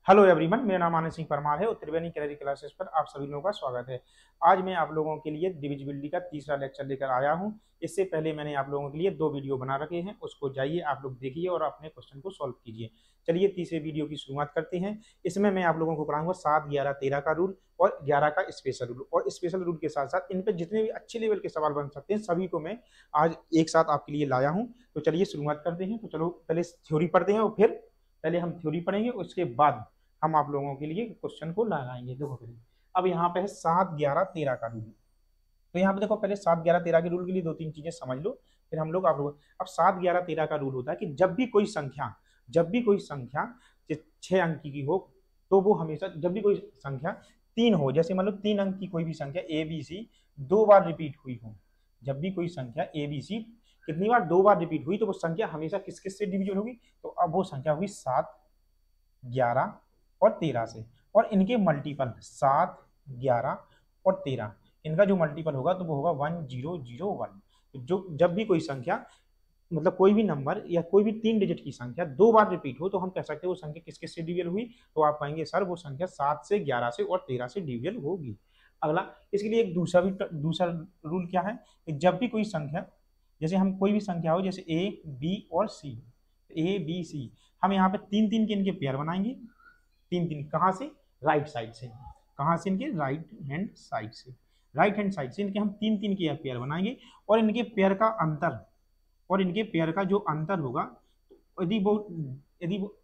Hello everyone, मेरा नाम आनंद सिंह परमार है और त्रिवेणी कैलरी क्लासेस पर आप सभी लोगों का स्वागत है। आज मैं आप लोगों के लिए डिविजिबिलिटी का तीसरा लेक्चर लेकर आया हूं। इससे पहले मैंने आप लोगों के लिए दो वीडियो बना रखे हैं, उसको जाइए आप लोग देखिए और अपने क्वेश्चन को सॉल्व कीजिए। चलिए तीसरे वीडियो की शुरुआत करते हैं। इसमें मैं आप लोगों को पढ़ाऊंगा 7, 11, 13 का रूल और 11 का स्पेशल रूल। और स्पेशल रूल के साथ साथ इन पर जितने भी अच्छे लेवल के सवाल बन सकते हैं सभी को मैं आज एक साथ आपके लिए लाया हूँ। तो चलिए शुरुआत करते हैं। तो चलो पहले थ्योरी पढ़ते हैं और फिर पहले हम थ्योरी पढ़ेंगे, उसके बाद हम आप लोगों के लिए क्वेश्चन को लगाएंगे। देखो पहले अब यहाँ पे है 7, 11, 13 का रूल। तो यहाँ पे देखो पहले 7, 11, 13 के रूल के लिए दो तीन चीजें समझ लो, फिर हम लोग आप लोग। अब 7, 11, 13 का रूल होता है कि जब भी कोई संख्या 6 अंक की हो तो वो हमेशा, जब भी कोई संख्या 3 हो, जैसे मान लो 3 अंक की कोई भी संख्या A B C 2 bar repeat हुई हो, जब भी कोई संख्या ए बी सी कितनी बार 2 बार रिपीट हुई तो वो संख्या हमेशा किस किस से डिविजन होगी। तो अब वो संख्या हुई 7, 11 और 13 से। और इनके मल्टीपल 7, 11 और 13, इनका जो मल्टीपल होगा तो वो होगा 1001। तो जो जब भी कोई संख्या, मतलब कोई भी नंबर या कोई भी 3 डिजिट की संख्या 2 बार रिपीट हो तो हम कह सकते हैं वो संख्या किस किस से डिविजन हुई। तो आप कहेंगे सर वो संख्या 7 से, 11 से और 13 से डिविजन होगी। अगला, इसके लिए एक दूसरा रूल क्या है कि जब भी कोई संख्या, जैसे हम कोई भी संख्या हो, जैसे ए बी और सी, ए बी सी, हम यहाँ पे तीन तीन के इनके पेयर बनाएंगे। तीन तीन कहाँ से? राइट साइड से। कहाँ से? इनके राइट हैंड साइड से। राइट हैंड साइड से इनके हम तीन तीन के पेयर बनाएंगे। और इनके पेयर का अंतर, और इनके पेयर का जो अंतर होगा, यदि वो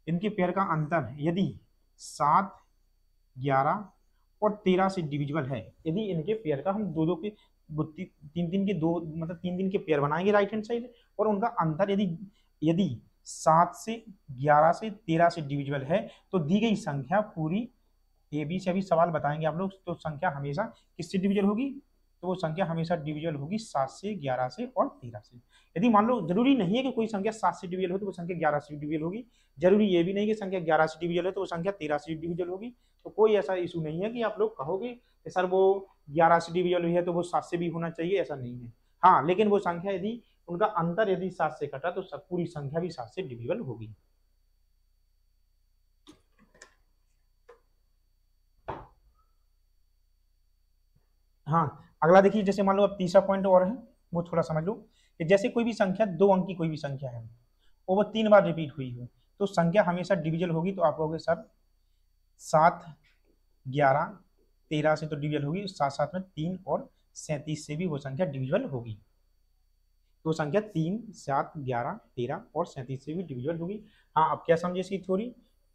इनके पेयर का अंतर यदि 7, 11 और 13 से डिविजिबल है, यदि इनके पेयर का हम दो दो के तीन तीन के दो, मतलब तीन तीन के पेयर बनाएंगे राइट हैंड साइड, और उनका अंतर यदि यदि 7 से, 11 से, 13 से डिविजिबल है तो दी गई संख्या पूरी, ए बी से अभी सवाल बताएंगे आप लोग, तो संख्या हमेशा किससे डिविजल होगी? तो वो संख्या हमेशा डिविजल होगी 7 से, 11 से और 13 से। यदि मान लो, जरूरी नहीं है कि कोई संख्या 7 से डिविजल हो तो वो संख्या 11 से डिविजल होगी, जरूरी ये भी नहीं कि संख्या 11 से डिविजल है तो वो संख्या 13 से डिविजल होगी। तो कोई ऐसा इशू नहीं है कि आप लोग कहोगे कि सर वो 11 से डिविजल हुई है तो वो 7 से भी होना चाहिए, ऐसा नहीं है। हाँ, लेकिन वो संख्या यदि उनका अंतर यदि 7 से कटा तो सब पूरी संख्या भी 7 से डिविजल होगी। हाँ, अगला देखिए, जैसे मान लो अब तीसरा पॉइंट और है, वो थोड़ा समझ लो कि जैसे कोई भी संख्या 2 अंक की कोई भी संख्या है और वो 3 बार रिपीट हुई हो तो संख्या हमेशा डिविजल होगी। तो आप कहोगे सर 7, 11, 13 से तो डिविजल होगी, साथ साथ में 3 और 37 से भी वो संख्या डिविजल होगी। तो संख्या 3, 7, 11, 13 और 37 से भी डिविजल होगी। हाँ, अब क्या समझे इसकी थ्योरी?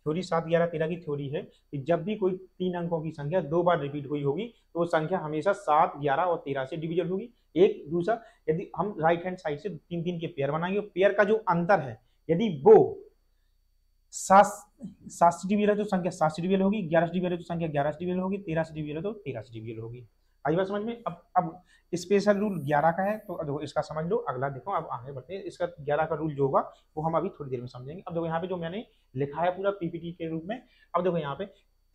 थ्योरी 7, 11, 13 की थ्योरी है कि जब भी कोई 3 अंकों की संख्या 2 बार रिपीट हुई होगी तो वो संख्या हमेशा 7, 11 और 13 से डिविजल होगी। एक दूसरा, यदि हम राइट हैंड साइड से तीन तीन के पेयर बनाएंगे, पेयर का जो अंतर है यदि वो 7 से डिविजल है तो संख्या 7 से डिविजल होगी, 11 से डिविजल है तो संख्या 11 से डिविजल होगी, 13 से डिविजल है तो 13 से डिविजल होगी। आई बात समझ में? अब स्पेशल रूल 11 का है तो देखो इसका समझ लो। अगला देखो, अब आगे बढ़ते हैं। इसका 11 का रूल जो होगा वो हम अभी थोड़ी देर में समझेंगे। अब देखो यहाँ पे जो मैंने लिखा है पूरा पीपीटी के रूप में। अब देखो यहाँ पे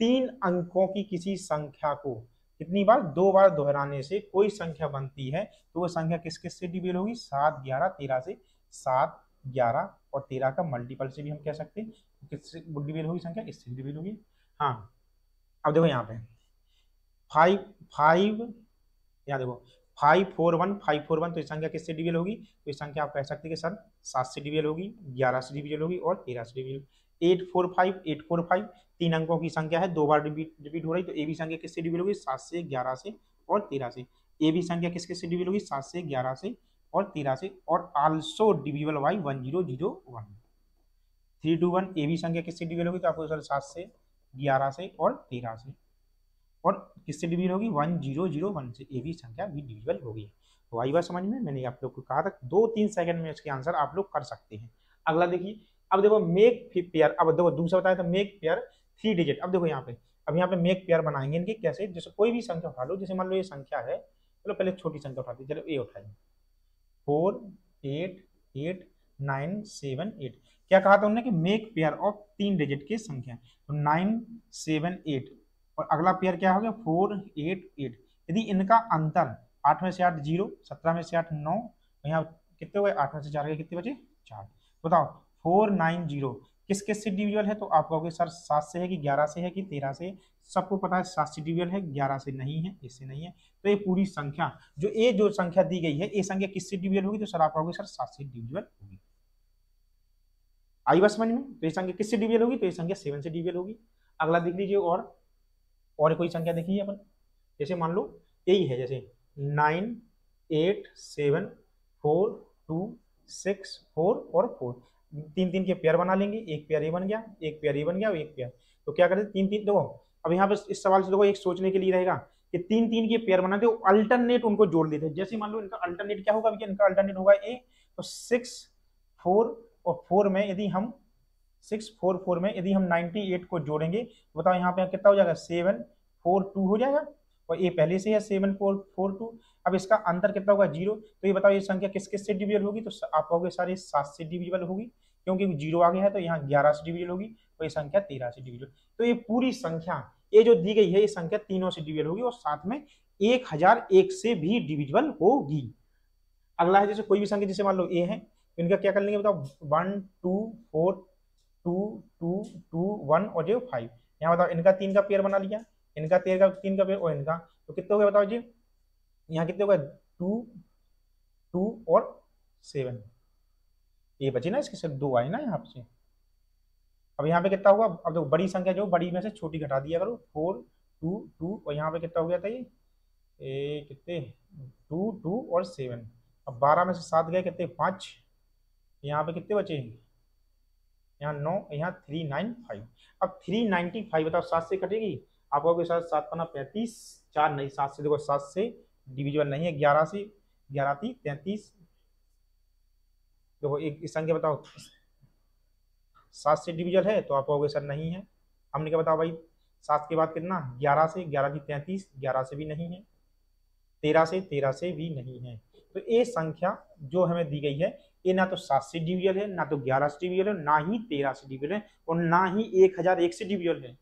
3 अंकों की किसी संख्या को कितनी बार? 2 बार दोहराने से कोई संख्या बनती है तो वो संख्या किस किस से डिविजल होगी? 7, 11, 13 से। 7, 11 और 13 का मल्टीपल से भी हम कह सकते हैं किससे डिविजल होगी संख्या? इससे डिविजल होगी। हाँ, अब देखो यहाँ पे 5, 5, यहाँ देखो 541, 541, तो इस संख्या किससे डिविजल होगी? तो इस संख्या आप कह सकते हैं कि सर 7 से डिविजल होगी, 11 से डिविजल होगी और 13 से डिविजल। 845, 845 3 अंकों की संख्या है, 2 बार रिपीट हो रही, तो ए बी संख्या किससे डिविजल होगी? 7 से, 11 से और 13 से। ए बी संख्या किस किस से डिविजल होगी? 7 से, 11 से और 13 से। और also divisible by 1001। 321 a b संख्या किससे डिविजल होगी? तो आपको सर 7 से, 11 से और 13 से। और किससे डिविजल होगी? 1001 से। ए बी संख्या भी डिविजल होगी। तो आई बात समझ में? मैंने आप लोग को कहा था 2-3 सेकंड में इसके आंसर आप लोग कर सकते हैं। अगला देखिए, अब देखो मेक पेयर। अब देखो दूसरा बताया था मेक पेयर 3 डिजिट। अब देखो यहाँ पे, अब यहाँ पे मेक पेयर बनाएंगे इनके कैसे? जैसे कोई भी संख्या उठा लो, जैसे मान लो ये संख्या है, चलो पहले छोटी संख्या उठाते हैं, चलो ए उठाइए, 4, 8, 8, 9, 7, 8। क्या कहा था उन्होंने कि मेक पेयर ऑफ 3 डिजिट की संख्या, तो 9, 7, 8। और अगला पेयर क्या हो गया? 4, 8, 8। यदि इनका अंतर 8 में से 8 0, 17 में से 8 9, यहाँ कितने हो गए? 8 में से 4 गए, कितने बचे? 4। बताओ 4, 9, 0 किस किस से डिविजिबल है, तो आप कहोगे सर 7 से है कि 11 से है कि 13 से। सबको पता है 7 से डिविजिबल है, 11 से नहीं है, इससे नहीं है। तो ये पूरी संख्या जो संख्या दी गई है, ये संख्या किससे डिविजिबल होगी, तो सर आप कहोगे सर 7 से डिविजिबल होगी। आई बात समझ में? तो ये संख्या किससे डिविजिबल होगी, तो ये संख्या 7 से डिविजिबल होगी। अगला देख लीजिए, और कोई संख्या देखिए अपन, जैसे मान लो यही है, जैसे 9 8 7 4 2 6 4 और 4, तीन तीन के पेयर बना लेंगे, एक पेयर ये बन गया, एक पेयर ये बन गया और एक पेयर। तो क्या करते, तीन तीन देखो, अब यहाँ पे इस सवाल से देखो एक सोचने के लिए रहेगा कि तीन तीन के पेयर बनाते हो, अल्टरनेट उनको जोड़ देते हैं। जैसे मान लो इनका अल्टरनेट क्या होगा, इनका अल्टरनेट होगा ए, तो 6 4 और 4 में यदि हम 6 4 4 में यदि हम 98 को जोड़ेंगे तो बताओ यहाँ पे कितना हो जाएगा, 7 4 2 हो जाएगा, और ये पहले से है 7 4 4 2। अब इसका अंतर कितना होगा, 0। तो ये बताओ ये संख्या किस किस से डिविजिबल होगी, तो आप कहोगे सारे 7 से डिविजिबल होगी, क्योंकि 0 आ गया है, तो यहाँ 11 से डिविजिबल होगी, और ये संख्या 13 से डिविजिबल। तो ये पूरी संख्या, ये जो दी गई है, ये संख्या तीनों से डिविजिबल होगी, और साथ में 1001 से भी डिविजिबल होगी। अगला है जैसे कोई भी संख्या, जैसे मान लो ए है, तो इनका क्या कर लेंगे बताओ, 1 2 4 2 2 2 1 और जो 5, यहाँ बताओ इनका 3 का पेयर बना लिया, इनका 3 का पेयर और इनका, तो कितने हो गए बताओ जी, यहाँ कितने हो गए, 2 2 और 7, ये बची ना, इसके सिर्फ 2 आए ना यहाँ से। अब यहाँ पे कितना होगा, अब देखो बड़ी संख्या जो बड़ी में से छोटी घटा दिया करो, 4 2 2, और यहाँ पे कितना हो गया था ये कितने, 2 2 और 7। अब 12 में से 7 गए, कितने, 5, यहाँ पे कितने बचे, यहाँ 9, यहाँ 395। अब 395 बताओ 7 से कटेगी, आप कहोगे सर 7 पन्ना 35, 4 नहीं, 7 से देखो, 7 से डिविजिबल नहीं है, 11 से, 11 थी 33। देखो एक संख्या बताओ 7 से डिविजिबल है, तो आप कहोगे सर नहीं है। हमने क्या बताओ भाई, 7 के बाद कितना, 11 से, 11 थी 33, 11 से भी नहीं है, 13 से भी नहीं है। तो ये संख्या जो हमें दी गई है, ये ना तो 7 से डिविजिबल है, ना तो 11 से डिविजिबल है, ना ही 13 से डिविजिबल है, और ना ही 1001 से डिविजिबल है।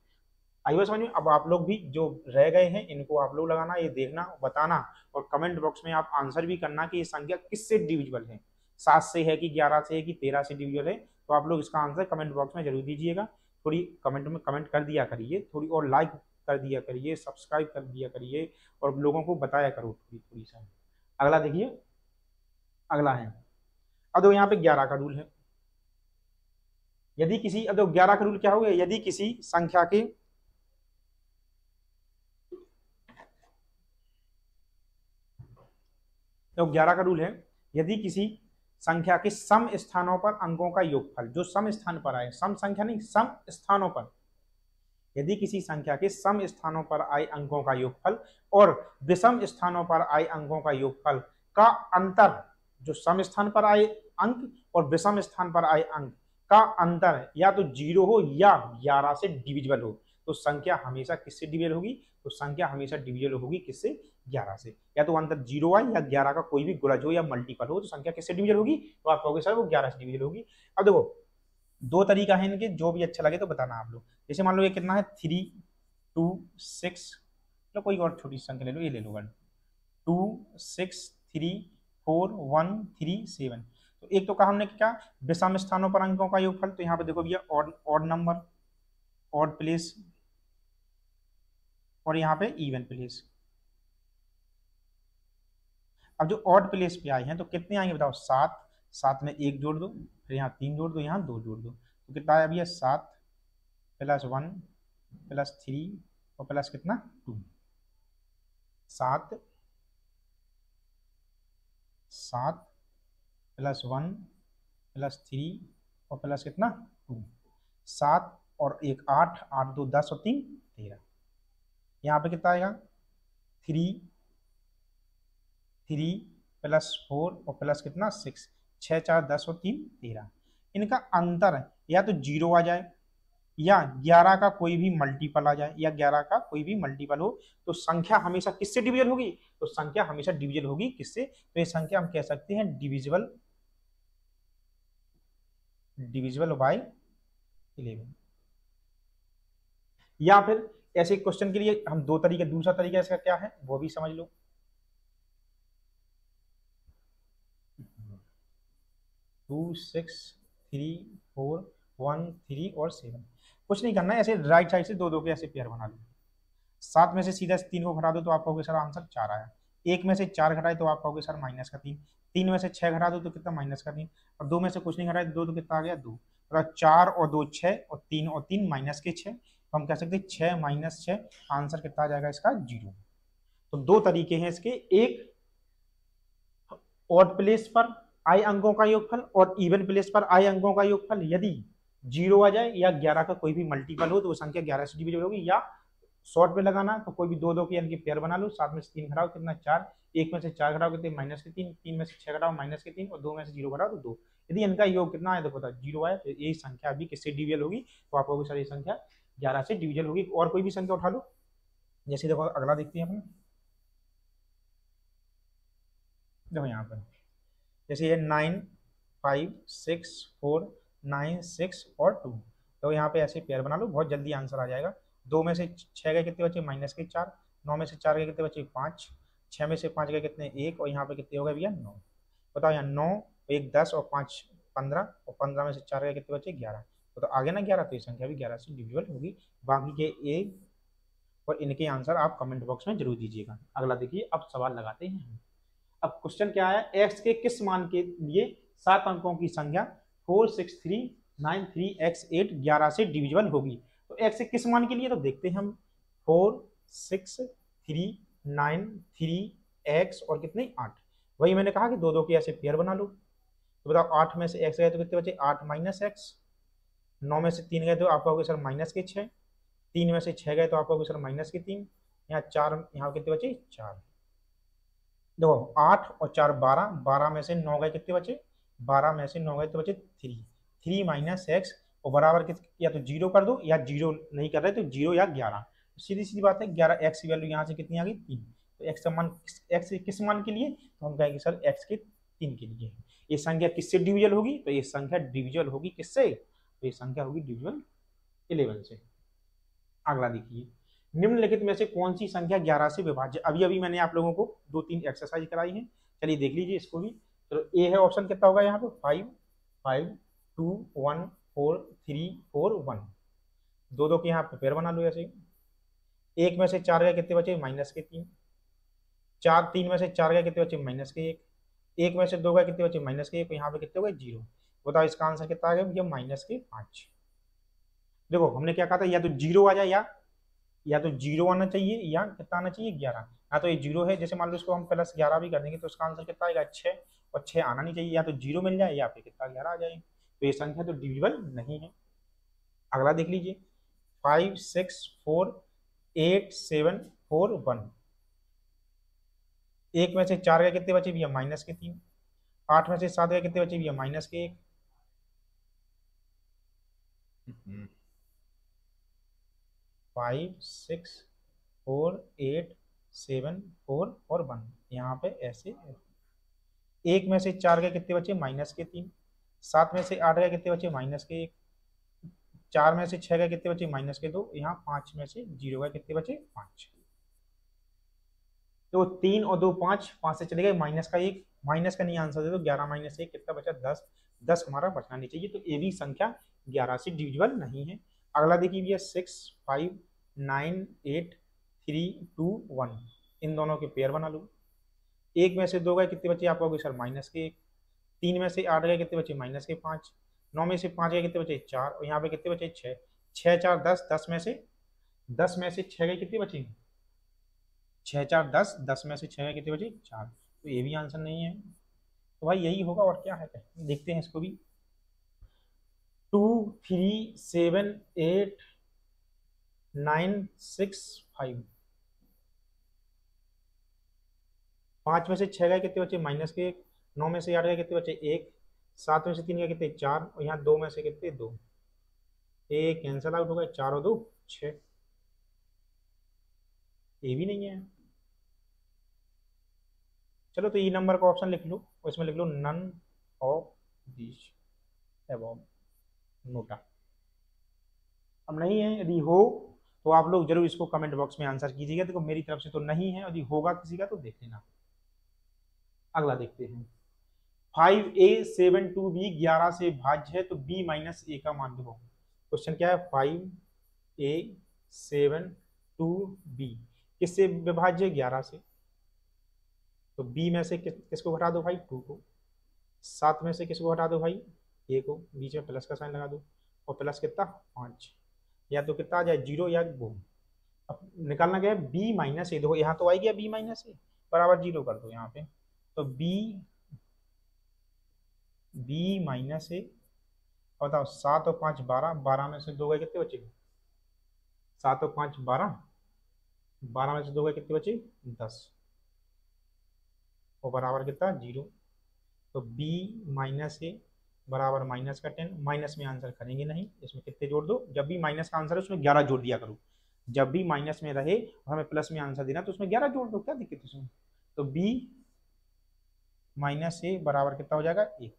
आई बात समझ में? अब आप लोग भी जो रह गए हैं, इनको आप लोग लगाना, ये देखना, बताना, और कमेंट बॉक्स में आप आंसर भी करना कि ये संख्या किससे डिविजिबल है, 7 से है कि 11 से है कि 13 से डिविजिबल है। तो आप लोग इसका आंसर कमेंट बॉक्स में जरूर दीजिएगा। थोड़ी कमेंट में कमेंट कर दिया करिए, थोड़ी और लाइक कर दिया करिए, सब्सक्राइब कर दिया करिए, और लोगों को बताया करो थोड़ी थोड़ी सा। अगला देखिए, अगला है, अब देखो यहाँ पे 11 का रूल है। यदि किसी, अब देखो 11 का रूल क्या हो गया, यदि किसी संख्या के, तो 11 का रूल है, यदि किसी संख्या के सम स्थानों पर अंकों का योगफल, जो सम स्थान पर आए, सम संख्या नहीं, सम स्थानों पर, यदि किसी संख्या के सम स्थानों पर आए अंकों का योगफल और विषम स्थानों पर आए अंकों का योगफल का अंतर, जो सम स्थान पर आए अंक और विषम स्थान पर आए अंक का अंतर या तो 0 हो या 11 से डिविजिबल हो, तो संख्या हमेशा किससे डिविजिबल होगी, तो संख्या हमेशा डिविजिबल होगी किससे, 11 से। या तो अंतर 0 आए या 11 का कोई भी गुणज हो या मल्टीपल हो, तो संख्या किससे डिविजिबल होगी, तो आप कहोगे सर वो 11 से डिविजिबल होगी। अब देखो दो तरीका है इनके, जो भी अच्छा लगे तो बताना आप लोग। जैसे मान लो ये कितना है, 3 2 6, चलो कोई और छोटी संख्या ले लो, ये ले लो 1 2 6 3 4 1 3 7। तो एक तो कहा हमने क्या, विषम स्थानों पर अंकों का योगफल, तो यहाँ पे देखो भैया ऑड नंबर, ऑड प्लेस, और यहाँ पे इवन प्लेस। अब जो ऑड प्लेस पे आए हैं तो कितने आएंगे बताओ, 7, 7 में 1 जोड़ दो, फिर यहाँ 3 जोड़ दो, यहाँ 2 जोड़ दो, तो कितना आया भैया, 7 प्लस 1 प्लस 3 और प्लस कितना 2, 7 7 प्लस 1 प्लस 3 और प्लस कितना 2, 7 और 1 8, 8 2 10 और 3 13। यहाँ पे कितना आएगा, 3 3 प्लस 4 और प्लस कितना 6, 6 4 10 और 3 13। इनका अंतर या तो 0 आ जाए या 11 का कोई भी मल्टीपल आ जाए, या 11 का कोई भी मल्टीपल हो, तो संख्या हमेशा किससे डिविजिबल होगी, तो संख्या हमेशा डिविजिबल होगी किससे, तो ये संख्या हम कह सकते हैं डिविजिबल, डिविजिबल बाय 11। या फिर ऐसे क्वेश्चन के लिए हम दो तरीके, दूसरा तरीका इसका क्या है वो भी समझ लो। 2 6 3 4 1 3 और 7। कुछ नहीं करना है, ऐसे राइट साइड से दो दो के ऐसे पेयर बना लो। 7 में से सीधा 3 को घटा दो तो आप कहोगे सर आंसर 4 आया। 1 में से 4 घटाए तो आप कहोगे सर माइनस का 3। 3 में से 6 घटा दो तो कितना माइनस का 3। और 2 में से कुछ नहीं घटाए 2 तो कितना आ गया 2। मतलब 4 और 2 6 और 3 और 3 माइनस के 6, तो हम कह सकते हैं 6 माइनस 6, आंसर कितना आ जाएगा इसका 0। तो दो तरीके हैं इसके, एक ऑड प्लेस पर आई अंकों का योगफल और इवन प्लेस पर आई अंकों का योगफल यदि 0 आ जाए या 11 का कोई भी मल्टीपल हो तो वो संख्या 11 से डिविजिबल होगी। या शॉर्ट पे लगाना तो कोई भी दो दो के यानी कि पेयर बना लो। 7 में से 3 घटाओ कितना 4, 1 में से 4 घटाओ कितने माइनस के 3, 3 में से 6 घटाओ माइनस के 3 और 2 में से 0 घटाओ तो 2। यदि इनका योग कितना आया देखो 0 आया तो यही संख्या अभी किससे डिविजल होगी, तो आप कहोगे सर ये संख्या 11 से डिविजल होगी। और कोई भी संख्या उठा लो, जैसे देखो अगला देखते हैं अपन, देखो यहाँ पर जैसे ये 9 5 6 4 9 6 और 2, तो यहाँ पे ऐसे पेयर बना लो, बहुत जल्दी आंसर आ जाएगा। 2 में से 6 गए कितने बचे माइनस के 4, 9 में से 4 गए कितने बचे 5, 6 में से 5 गए कितने 1 और यहाँ पे कितने हो गए भैया 9। बताओ यहाँ 9 1 10 और 5 15 और 15 में से 4 गए कितने बचे 11, तो आगे ना 11, तो ये संख्या भी 11 से डिविजिबल होगी। बाकी के ए और इनके आंसर आप कमेंट बॉक्स में जरूर दीजिएगा। अगला देखिए, अब सवाल लगाते हैं हम। अब क्वेश्चन क्या है, x के किस मान के लिए 7 अंकों की संख्या 46393x8 11 से डिविजिबल होगी। तो x के किस मान के लिए, तो देखते हैं हम 46393x और कितने 8। वही मैंने कहा कि दो दो के ऐसे पेयर बना लो। तो बताओ 8 में से x गए तो कितने बचे 8 माइनस x, 9 में से 3 गए तो आप कहोगे सर माइनस के 6, 3 में से 6 गए तो आप कहोगे सर माइनस के 3, यहाँ 4, यहाँ कितने बचे 4। देखो 8 और 4 12, 12 में से 9 गए कितने बचे 12 में से 9 गए तो बचे 3, 3 माइनस एक्स और बराबर किस, या तो 0 कर दो या 0 नहीं कर रहे तो 0 या 11। तो सीधी सीधी बात है 11 एक्स की वैल्यू यहाँ से कितनी आ गई 3। तो एक्स का मान एक्स किस मान के लिए, तो हम कहेंगे सर एक्स के 3 के लिए। ये संख्या किससे डिविजल होगी, तो ये संख्या डिविजल होगी किससे, तो ये संख्या होगी डिविजल 11 से। अगला देखिए, निम्नलिखित में से कौन सी संख्या 11 से विभाज्य। अभी अभी मैंने आप लोगों को 2-3 एक्सरसाइज कराई है, चलिए देख लीजिए इसको भी। तो ए है ऑप्शन कितना होगा यहाँ पे 5 5 2 1 4 3 4 1, दो दो के यहाँ पे पेयर बना लो ऐसे। 1 में से 4 गए कितने बचे माइनस के 3, 4 3 में से 4 गए कितने बचे माइनस के 1, 1 में से 2 गए कितने बचे माइनस के 1, यहाँ पे कितने हो गए 0। बताओ इसका आंसर कितना आ गया भैया माइनस के 5। देखो हमने क्या कहा था, या तो 0 आ जाए या तो 0 आना चाहिए या कितना आना चाहिए 11। या तो ये 0 है, जैसे मान लो इसको हम प्लस 11 भी कर देंगे तो उसका आंसर कितना आएगा 6, और 6 आना नहीं चाहिए, या तो 0 मिल जाए या फिर कितना 11 आ जाए। तो ये संख्या तो डिविजिबल नहीं है। अगला देख लीजिए 5 6 4 8 7 4 1, 1 में से 4 गए कितने बचे भैया माइनस के 3, 8 में से 7 गए कितने बचे भैया माइनस के 1, 5 6 4 8 7 4 और 1, यहाँ पे ऐसे 1 में से 4 गए कितने बचे माइनस के 3, 7 में से 8 गए कितने बचे माइनस के 1, 4 में से 6 गए कितने बचे माइनस के 2, यहाँ 5 में से 0 गए कितने बचे 5। तो 3 और 2 5, 5 से चले गए माइनस का 1, माइनस का नहीं आंसर दे तो 11 माइनस 1 कितना बचा 10, 10 हमारा बचना नहीं चाहिए। तो ये भी संख्या 11 से डिविजिबल नहीं है। अगला देखिए भैया 6 5 9 8 3 2 1, इन दोनों के पेयर बना लो। 1 में से 2 गए कितने बचे आप कहोगे सर माइनस के 1, 3 में से 8 गए कितने बचे माइनस के 5, 9 में से 5 गए कितने बचे 4 और यहाँ पे कितने बचे 6, 6 4 10, 10 में से 6 गए कितने बचे 6 4 10, 10 में से 6 गए कितने बचे 4। तो ये भी आंसर नहीं है। तो भाई यही होगा और क्या है, देखते हैं इसको भी। 2 3 7 8 9 6 5, 5 में से 6 गए कितने बचे माइनस के 1, 9 में से 8 गए कितने बचे 1, 7 में से 3 गए कितने 4 और यहाँ 2 में से कितने 2, एक कैंसल आउट हो गए 4 और 2 6, ये भी नहीं है। चलो तो ई नंबर का ऑप्शन लिख लो और इसमें लिख लो none of this above NOTA. अब नहीं है, यदि हो तो आप लोग जरूर इसको कमेंट बॉक्स में आंसर कीजिएगा। देखो मेरी तरफ से तो नहीं है, यदि होगा किसी का तो देख लेना। अगला देखते हैं 5a7 2b 11 से भाज्य है तो b माइनस ए का मान दो। क्वेश्चन क्या है, 5a7 2b किससे विभाज्य है, 11 से। तो b में से किसको घटा दो भाई, 2 को। 7 में से किसको घटा दो भाई, a को। बीच में प्लस का साइन लगा दो, और प्लस कितना 5, या तो कितना आ जाए 0 या वो। अब निकालना क्या है, b माइनस ए। देखो यहाँ तो आई गया b माइनस ए बराबर 0 कर दो यहाँ पे। तो b माइनस ए, बताओ 7 और 5 12, 12 में से 2 गए कितने बचे, 7 और 5 12, 12 में से 2 गए कितने बचे 10, और बराबर कितना 0। तो b माइनस ए बराबर माइनस का 10, माइनस में आंसर करेंगे नहीं, इसमें कितने जोड़ दो, जब भी माइनस का आंसर है उसमें 11 जोड़ दिया करो। जब भी माइनस में रहे और हमें प्लस में आंसर देना तो उसमें 11 जोड़ दो, क्या दिक्कत है उसमें। तो b माइनस ए बराबर कितना हो जाएगा 1।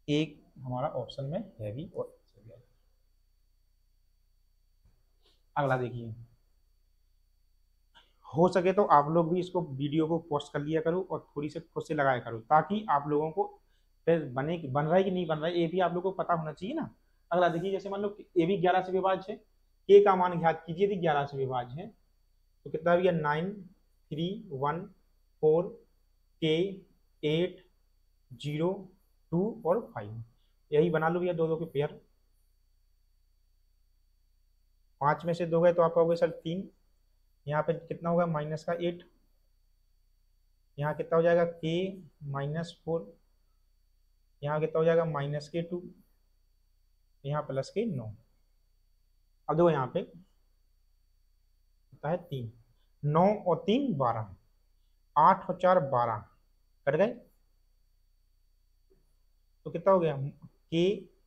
एक हमारा ऑप्शन में है भी। और अगला देखिए, हो सके तो आप लोग भी इसको वीडियो को पॉज कर लिया करो और थोड़ी से खुद से लगाया करो, ताकि आप लोगों को फिर बन रहा है कि नहीं बन रहा है ये भी आप लोगों को पता होना चाहिए ना। अगला देखिए, जैसे मान लो ए भी 11 से विभाज्य है, के का मान ज्ञात कीजिए यदि 11 से विभाज्य है, तो कितना भी 9 3 1 4 के 8 0 2 और 5, यही बना लो भैया दो दो के पेयर। 5 में से 2 गए तो आप कहोगे सर 3, यहाँ पे कितना होगा माइनस का 8, यहाँ कितना हो जाएगा के -4, यहाँ कितना हो जाएगा माइनस के 2, यहाँ प्लस के 9। अब देखो यहाँ पे कितना है 3, 9 और 3 12, 8 और 4 12 कट गए, तो कितना हो गया के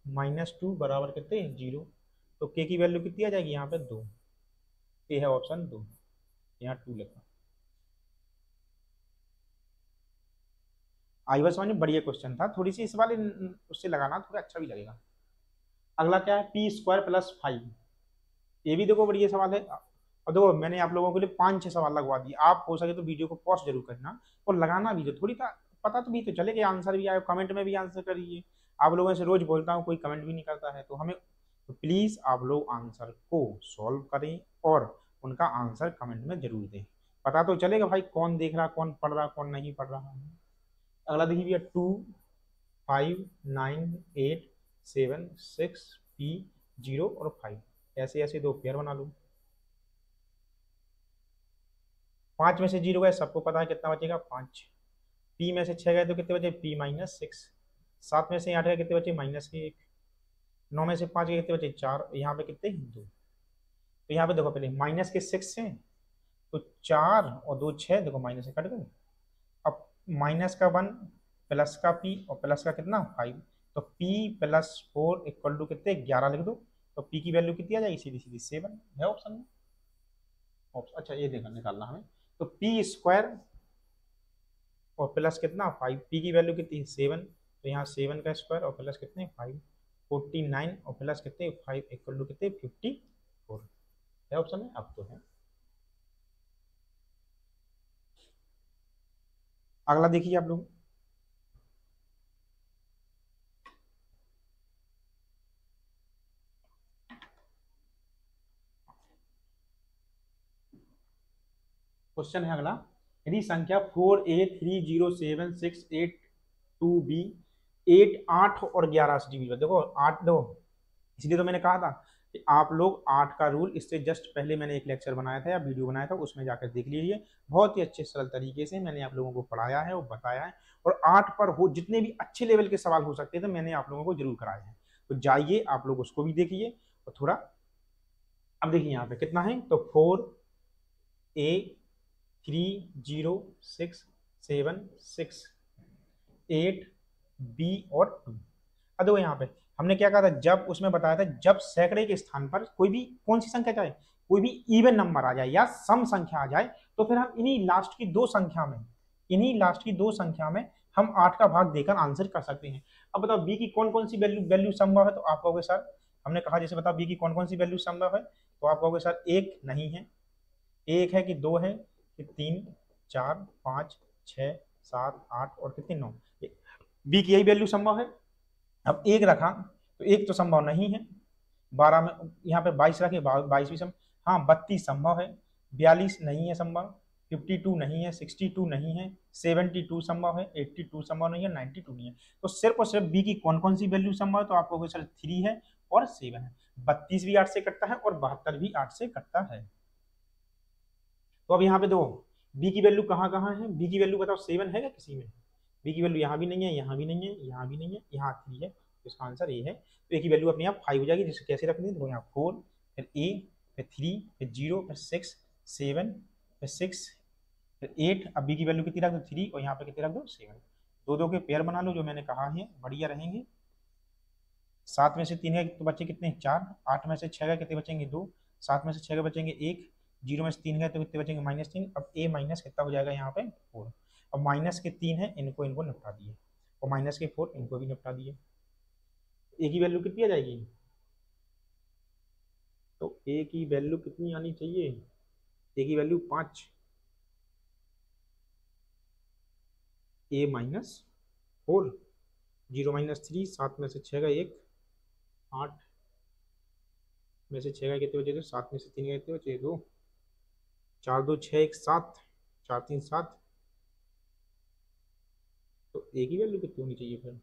-2 बराबर कितने 0। तो के की वैल्यू कितनी आ जाएगी यहाँ पे 2, ये है ऑप्शन 2, यहाँ 2 लिखा। आई बस समझ, बढ़िया क्वेश्चन था, थोड़ी सी इस वाले उससे लगाना थोड़ा अच्छा भी लगेगा। अगला क्या है, p² + 5, ये भी देखो बढ़िया सवाल है। और देखो मैंने आप लोगों के लिए 5-6 सवाल लगवा दिए, आप हो सके तो वीडियो को पॉज जरूर करना और लगाना भी, जो थोड़ी था पता तो भी तो चले कि आंसर भी आए, कमेंट में भी आंसर करिए। आप लोगों से रोज बोलता हूँ कोई कमेंट भी नहीं करता है, तो हमें तो प्लीज आप लोग आंसर को सॉल्व करें और उनका आंसर कमेंट में जरूर दें, पता तो चलेगा भाई कौन देख रहा, कौन पढ़ रहा, कौन नहीं पढ़ रहा है। अगला देखिए भैया 2 5 9 8 7 6 p 0 और 5, ऐसे ऐसे दो पेयर बना लो। 5 में से 0 गए, सबको पता है कितना बचेगा 5। p में से 6 गए तो कितने बचे p -6। 7 में से 8 गए कितने बचे -1। 9 में से 5 गए कितने बचे 4, यहाँ पे कितने 2। तो यहाँ पे देखो पहले माइनस के 6 से, तो 4 और 2 6, देखो माइनस से कट गए। अब माइनस का 1 प्लस का p और प्लस का कितना 5, तो p + 4 = कितने 11 लिख दो। तो p की वैल्यू कितनी आ जाएगी, सीधी सीधी 7 है ऑप्शन में। अच्छा ये देखा निकालना हमें, तो p² और प्लस कितना 5, p की वैल्यू कितनी 7, तो यहाँ 7 का स्क्वायर और प्लस कितने 5, 49 और प्लस कितने 5 = कितने 54 है ऑप्शन में। अब तो है। अगला देखिए आप लोग, क्वेश्चन है अगला, यदि संख्या 4a30768 2b 8 और 11 से डिवीजन, देखो 8 दो, इसलिए तो मैंने कहा था कि आप लोग 8 का रूल, इससे जस्ट पहले मैंने एक लेक्चर बनाया था या वीडियो बनाया था, उसमें जाकर देख लीजिए, बहुत ही अच्छे सरल तरीके से मैंने आप लोगों को पढ़ाया है और बताया है। और 8 पर हो जितने भी अच्छे लेवल के सवाल हो सकते थे मैंने आप लोगों को जरूर कराया है, तो जाइए आप लोग उसको भी देखिए और थोड़ा। अब देखिए यहाँ पे कितना है, तो 4a30676 8b और 2। अब देखो यहाँ पे हमने क्या कहा था, जब उसमें बताया था जब सैकड़े के स्थान पर कोई भी कौन सी संख्या चाहे, कोई भी इवन नंबर आ जाए या सम संख्या आ जाए, तो फिर हम इन्हीं लास्ट की दो संख्या में हम 8 का भाग देकर आंसर कर सकते हैं। अब बताओ बी की कौन कौन सी वैल्यू संभव है, तो आप कहोगे सर, हमने कहा जैसे बताओ बी की कौन कौन सी वैल्यू संभव है, तो आप कहोगे सर 1 नहीं है, 1 है कि 2 है कि 3 4 5 6 7 8 और कितने 9, बी की यही वैल्यू संभव है। अब एक रखा तो एक तो संभव नहीं है, 12 में यहाँ पे 22 रखे, 22 भी संभव, हाँ 32 संभव है, 42 नहीं है संभव, 52 नहीं है, 62 नहीं है, 72 संभव है, 82 संभव नहीं है, 92 नहीं है। तो सिर्फ और सिर्फ बी की कौन कौन सी वैल्यू संभव है, तो आपको सर 3 है और 7 है। 32 भी 8 से कटता है और 72 भी 8 से कटता है। तो अब यहाँ पे दो बी की वैल्यू कहाँ कहाँ है, बी की वैल्यू बताओ 7 है क्या किसी में, बी की वैल्यू यहाँ भी नहीं है, यहाँ भी नहीं है, यहाँ भी नहीं है, यहाँ 3 है, तो इसका आंसर ए है। तो ए की वैल्यू अपने आप 5 हो जाएगी, जिसे कैसे रखनी है, देखो यहाँ 4, फिर ए, फिर 3, फिर 0, फिर 6, 7, फिर 6, फिर 8। अब बी की वैल्यू कितनी रख दो 3 और यहाँ पे कितनी रख दो 7। दो दो के पेयर बना लो जो मैंने कहा है, बढ़िया रहेंगे। 7 में से 3 का तो बच्चे कितने 4, 8 में से 6 का कितने बचेंगे 2, 7 में से 6 का बचेंगे 1, 0 में से 3 गए तो कितने बचेंगे -3। अब ए माइनस कितना हो जाएगा यहाँ पे 4। अब माइनस के 3 है, इनको इनको निपटा दिए, और माइनस के 4 इनको भी निपटा दिए। ए की वैल्यू कितनी आ जाएगी, तो ए की वैल्यू कितनी आनी चाहिए, ए की वैल्यू 5, ए -4, 0 -3, 7 में से 6 का 1, 8 में से 6 का कितने बचे थे, 7 में से 3 का कितने बचे 2, 4 2 6 1 7, 4 3 7। तो ए की वैल्यू कितनी होनी चाहिए फिर,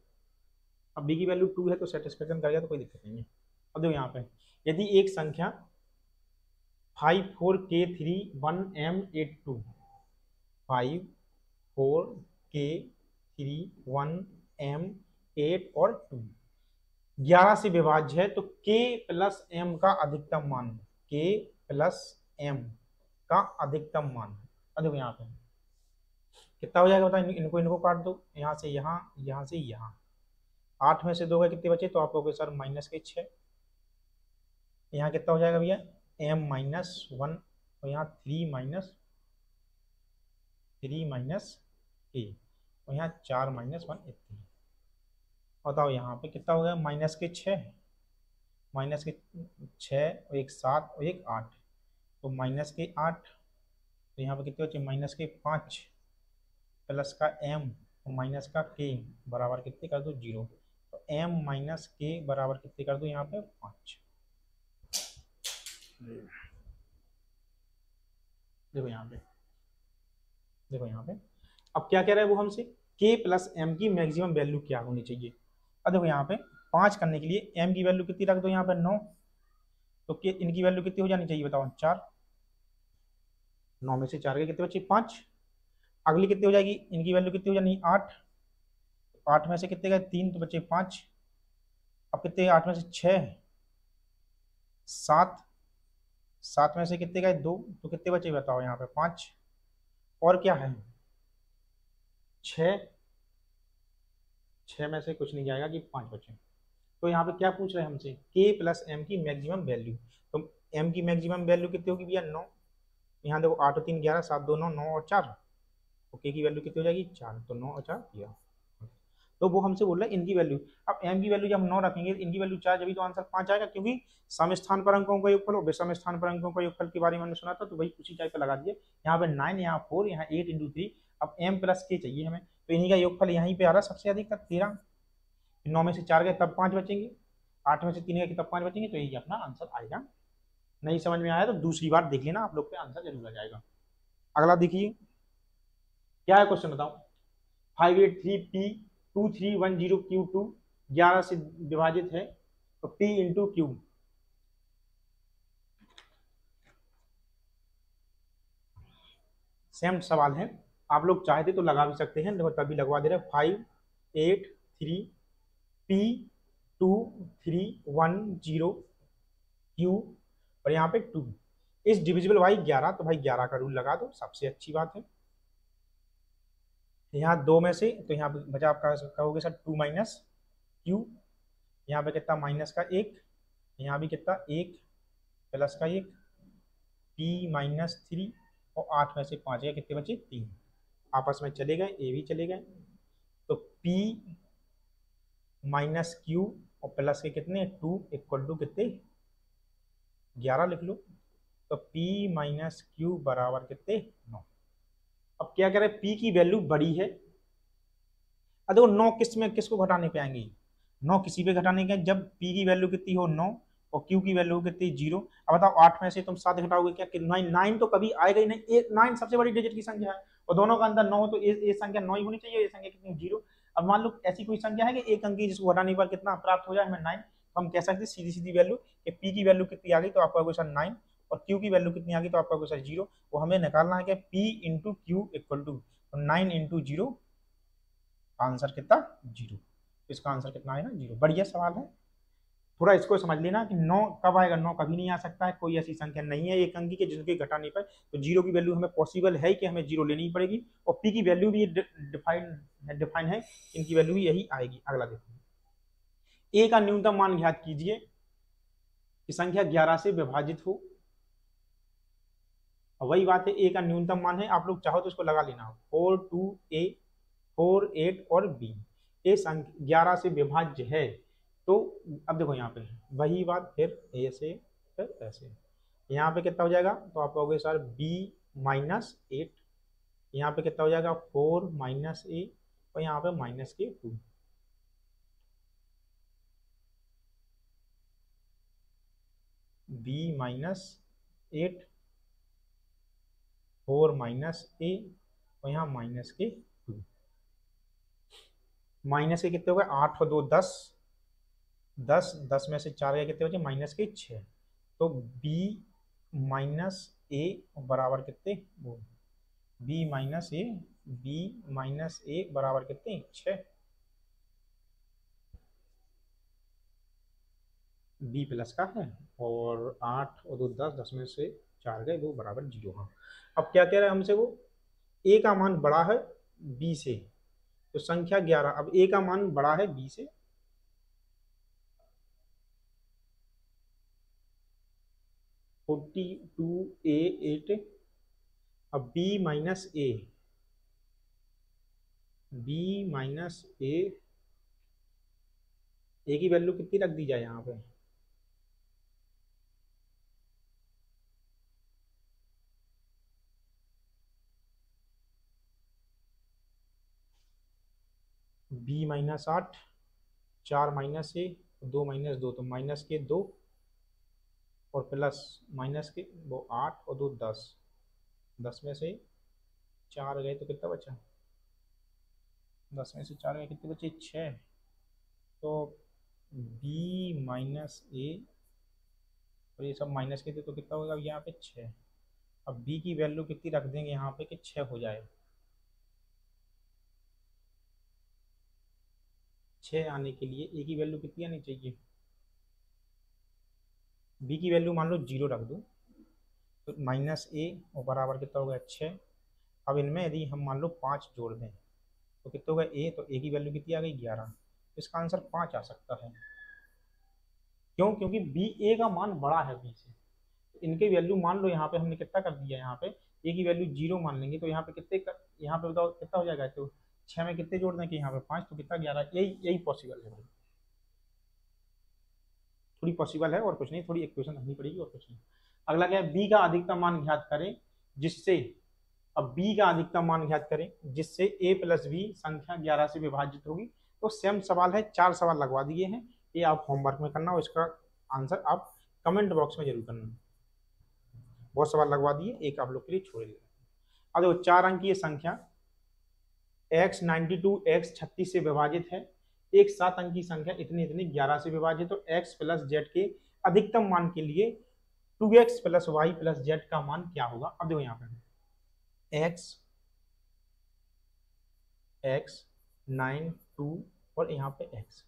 अब बी की वैल्यू 2 है तो सेटिस्फेक्शन कर गया तो कोई दिक्कत नहीं है। अब देखो यहाँ पे यदि एक संख्या 54K31M82, 54K31M8 और 2 11 से विभाज्य है, तो K प्लस M का अधिकतम मान, K प्लस M का अधिकतम मान। अब देखो यहाँ पे कितना हो जाएगा, बताओ, इनको इनको काट दो, यहाँ से यहाँ, यहाँ से यहाँ, 8 में से 2 का कितने बचे, तो आप लोग सर -6, यहाँ कितना हो जाएगा भैया M-1, और यहाँ 3 माइनस A, और यहाँ 4 -1 इतनी। बताओ यहाँ पे कितना हो गया, -6 और एक 7 और एक 8, तो -8, तो यहाँ पे कितने बचे -5 प्लस का M और माइनस का K बराबर कितने कर दो 0, तो M - K बराबर कितने कर दो यहाँ पे 5। देखो यहाँ पे, देखो यहाँ पे अब क्या कह रहा है वो हमसे, K प्लस M की मैक्सिमम वैल्यू क्या होनी चाहिए। अब देखो यहाँ पे 5 करने के लिए M की वैल्यू कितनी रख दो यहाँ पे 9, तो इनकी वैल्यू कितनी हो जानी चाहिए बताओ 4, 9 में से 4 के कितने बचे 5, अगली कितनी हो जाएगी, इनकी वैल्यू कितनी हो जानी 8, 8 में से कितने गए 3 तो बचे 5, अब कितने 8 में से 6 7, 7 में से कितने गए 2 तो कितने बचे बताओ यहाँ पे 5, और क्या है 6, 6 में से कुछ नहीं जाएगा कि 5 बचे। तो यहाँ पे क्या पूछ रहे हैं हमसे, K प्लस M की मैक्सिमम वैल्यू, तो M की मैक्सिमम वैल्यू कितनी होगी भैया 9, यहाँ देखो 8 और 3 11, 7 2 9, 9 और 4, तो K की वैल्यू कितनी हो जाएगी 4, तो 9 और 4 13। तो वो हमसे बोल रहा है इनकी वैल्यू, अब M की वैल्यू जब 9 रखेंगे इनकी वैल्यू 4, जब तो आंसर 5 आएगा, क्योंकि सम स्थान पर अंकों का योगफल और विषम स्थान पर अंकों का योगफल के बारे में हमने सुना था, तो वही उसी टाइप का लगा दिए। यहाँ पे 9, यहाँ 4, यहाँ 8 × 3, अब M प्लस K चाहिए हमें, तो इन्हीं का योगफल यहीं पे आ रहा है सबसे अधिक तक 13, 9 में से 4 गए तब 5 बचेंगे, 8 में से 3 गए तब 5 बचेंगे, तो यही अपना आंसर आएगा। नहीं समझ में आया तो दूसरी बार देख लेना, आप लोग पे आंसर जरूर आ जाएगा। अगला देखिए क्या है क्वेश्चन बताओ, 583P2310Q2 11 से विभाजित है, तो P इंटू क्यू, सेम सवाल है, आप लोग चाहते तो लगा भी सकते हैं, देखो तभी लगवा दे रहे 583P2310Q और यहाँ पे 2 इस डिविजिबल बाई 11, तो भाई 11 का रूल लगा दो, सबसे अच्छी बात है। यहाँ 2 में से, तो यहाँ बचा आपका कहोगे सर 2 माइनस Q, यहाँ पे कितना -1, यहाँ भी कितना 1 प्लस का 1, P-3, और 8 में से 5 गए कितने बचे 3, आपस में चले गए, ए भी चले गए, तो P - Q और प्लस के कितने 2 इक्वल टू कितने 11 लिख लो, तो P - Q बराबर कितने 9। अब क्या करें, P की वैल्यू बड़ी है, अब देखो 9 किस में किसको घटाने पे आएंगे, 9 किसी पे घटाने के जब पी की वैल्यू कितनी हो 9 और क्यू की वैल्यू कितनी 0। अब बताओ 8 में से तुम 7 घटाओगे क्या कि 9, 9 तो कभी आएगा ही नहीं, 9 सबसे बड़ी डिजिट की संख्या है और दोनों का अंदर 9, तो ये संख्या 9 ही होनी चाहिए, ये संख्या कितनी 0। अब मान लो ऐसी कोई संख्या है कि एक अंक की जिसको घटाने पर कितना प्राप्त हो जाए हमें 9, तो हम कह सकते हैं सीधी सीधी वैल्यू कि पी की वैल्यू कितनी आ गई तो आपका क्वेश्चन 9 और क्यू की वैल्यू कितनी आ गई तो आपका क्वेश्चन 0। वो हमें निकालना है कि p into q equal to 9 into 0, answer कितना 0। इसका आंसर कितना आएगा 0। बढ़िया सवाल है, थोड़ा इसको समझ लेना कि 9 कब आएगा, 9 कभी नहीं आ सकता है, कोई ऐसी संख्या नहीं है एक अंकी के जिसके घटाने पर तो 0 की वैल्यू हमें पॉसिबल है कि हमें 0 लेनी पड़ेगी और पी की वैल्यू भी डिफाइन है, इनकी वैल्यू भी यही आएगी। अगला देखो, ए का न्यूनतम मान ज्ञात कीजिए कि संख्या 11 से विभाजित हो। वही बात है, ए का न्यूनतम मान है, आप लोग चाहो तो इसको लगा लेना, 4 2 ए 4 8 और बी। ए संख्या 11 से विभाज्य है तो अब देखो यहाँ पे वही बात, फिर ए से फिर ऐसे, यहाँ पे कितना हो जाएगा तो आप कहोगे सर बी माइनस 8, यहाँ पे कितना हो जाएगा 4 माइनस ए और यहाँ पे माइनस के 2। बी माइनस 8 4 माइनस ए और यहाँ माइनस के 2। माइनस के कितने हो गए 8 और 2 10, 10 10 में से 4 गए कितने बचे माइनस के 6। तो b माइनस ए बराबर कितने वो b माइनस ए बराबर कितने 6। b प्लस का है और 8 और 2 10, 10 में से 4 गए 2 बराबर 0। हाँ, अब क्या कह रहा है हमसे वो, a का मान बड़ा है b से, तो संख्या 11, अब a का मान बड़ा है b से, 42a8, अब b माइनस ए ए की वैल्यू कितनी रख दी जाए यहाँ पे, b माइनस 8, 4 माइनस ए 2 माइनस 2 तो माइनस के 2 और प्लस माइनस के वो 8 और 2 10, 10 में से 4 गए तो कितना बचा, 10 में से 4 गए कितने बचे 6। तो b माइनस ए और ये सब माइनस के थे तो कितना होगा यहाँ पे 6। अब b की वैल्यू कितनी रख देंगे यहाँ पे कि 6 हो जाए, 6 आने के लिए a की वैल्यू कितनी आनी चाहिए, b की वैल्यू मान लो 0 रख दो तो माइनस ए और बराबर कितना होगा 6। अब इनमें यदि हम मान लो 5 जोड़ दें तो कितना होगा ए, तो ए की वैल्यू कितनी आ गई 11, इसका आंसर 5 आ सकता है। क्यों, क्योंकि बी ए का मान बड़ा है बी से, तो इनके वैल्यू मान लो यहाँ पे हमने कितना कर दिया, यहाँ पे ए की वैल्यू 0 मान लेंगे तो यहाँ पे कितने यहाँ पे बताओ कितना हो जाएगा, तो 6 में कितने जोड़ दें कि यहाँ पे 5 तो कितना 11, यही यही पॉसिबल है भाई, थोड़ी पॉसिबल है और कुछ नहीं, थोड़ी इक्वेशन रखनी पड़ेगी और कुछ नहीं। अगला क्या है, बी का अधिकतम मान ज्ञात करें जिससे, अब b का अधिकतम मान ज्ञात करें जिससे a प्लस बी संख्या 11 से विभाजित होगी। तो सेम सवाल है, 4 सवाल लगवा दिए हैं, ये आप होमवर्क में करना और इसका आंसर आप कमेंट बॉक्स में जरूर करना। बहुत सवाल लगवा दिए, एक आप लोग के लिए छोड़ दिया। अब देखो 4 अंक की संख्या x 92 x 36 से विभाजित है, एक 7 अंक की संख्या इतनी इतनी 11 से विभाजित, तो x प्लस जेड के अधिकतम मान के लिए 2x plus y plus z का मान क्या होगा। अब देखो यहाँ पे x 9 2 और यहाँ पे x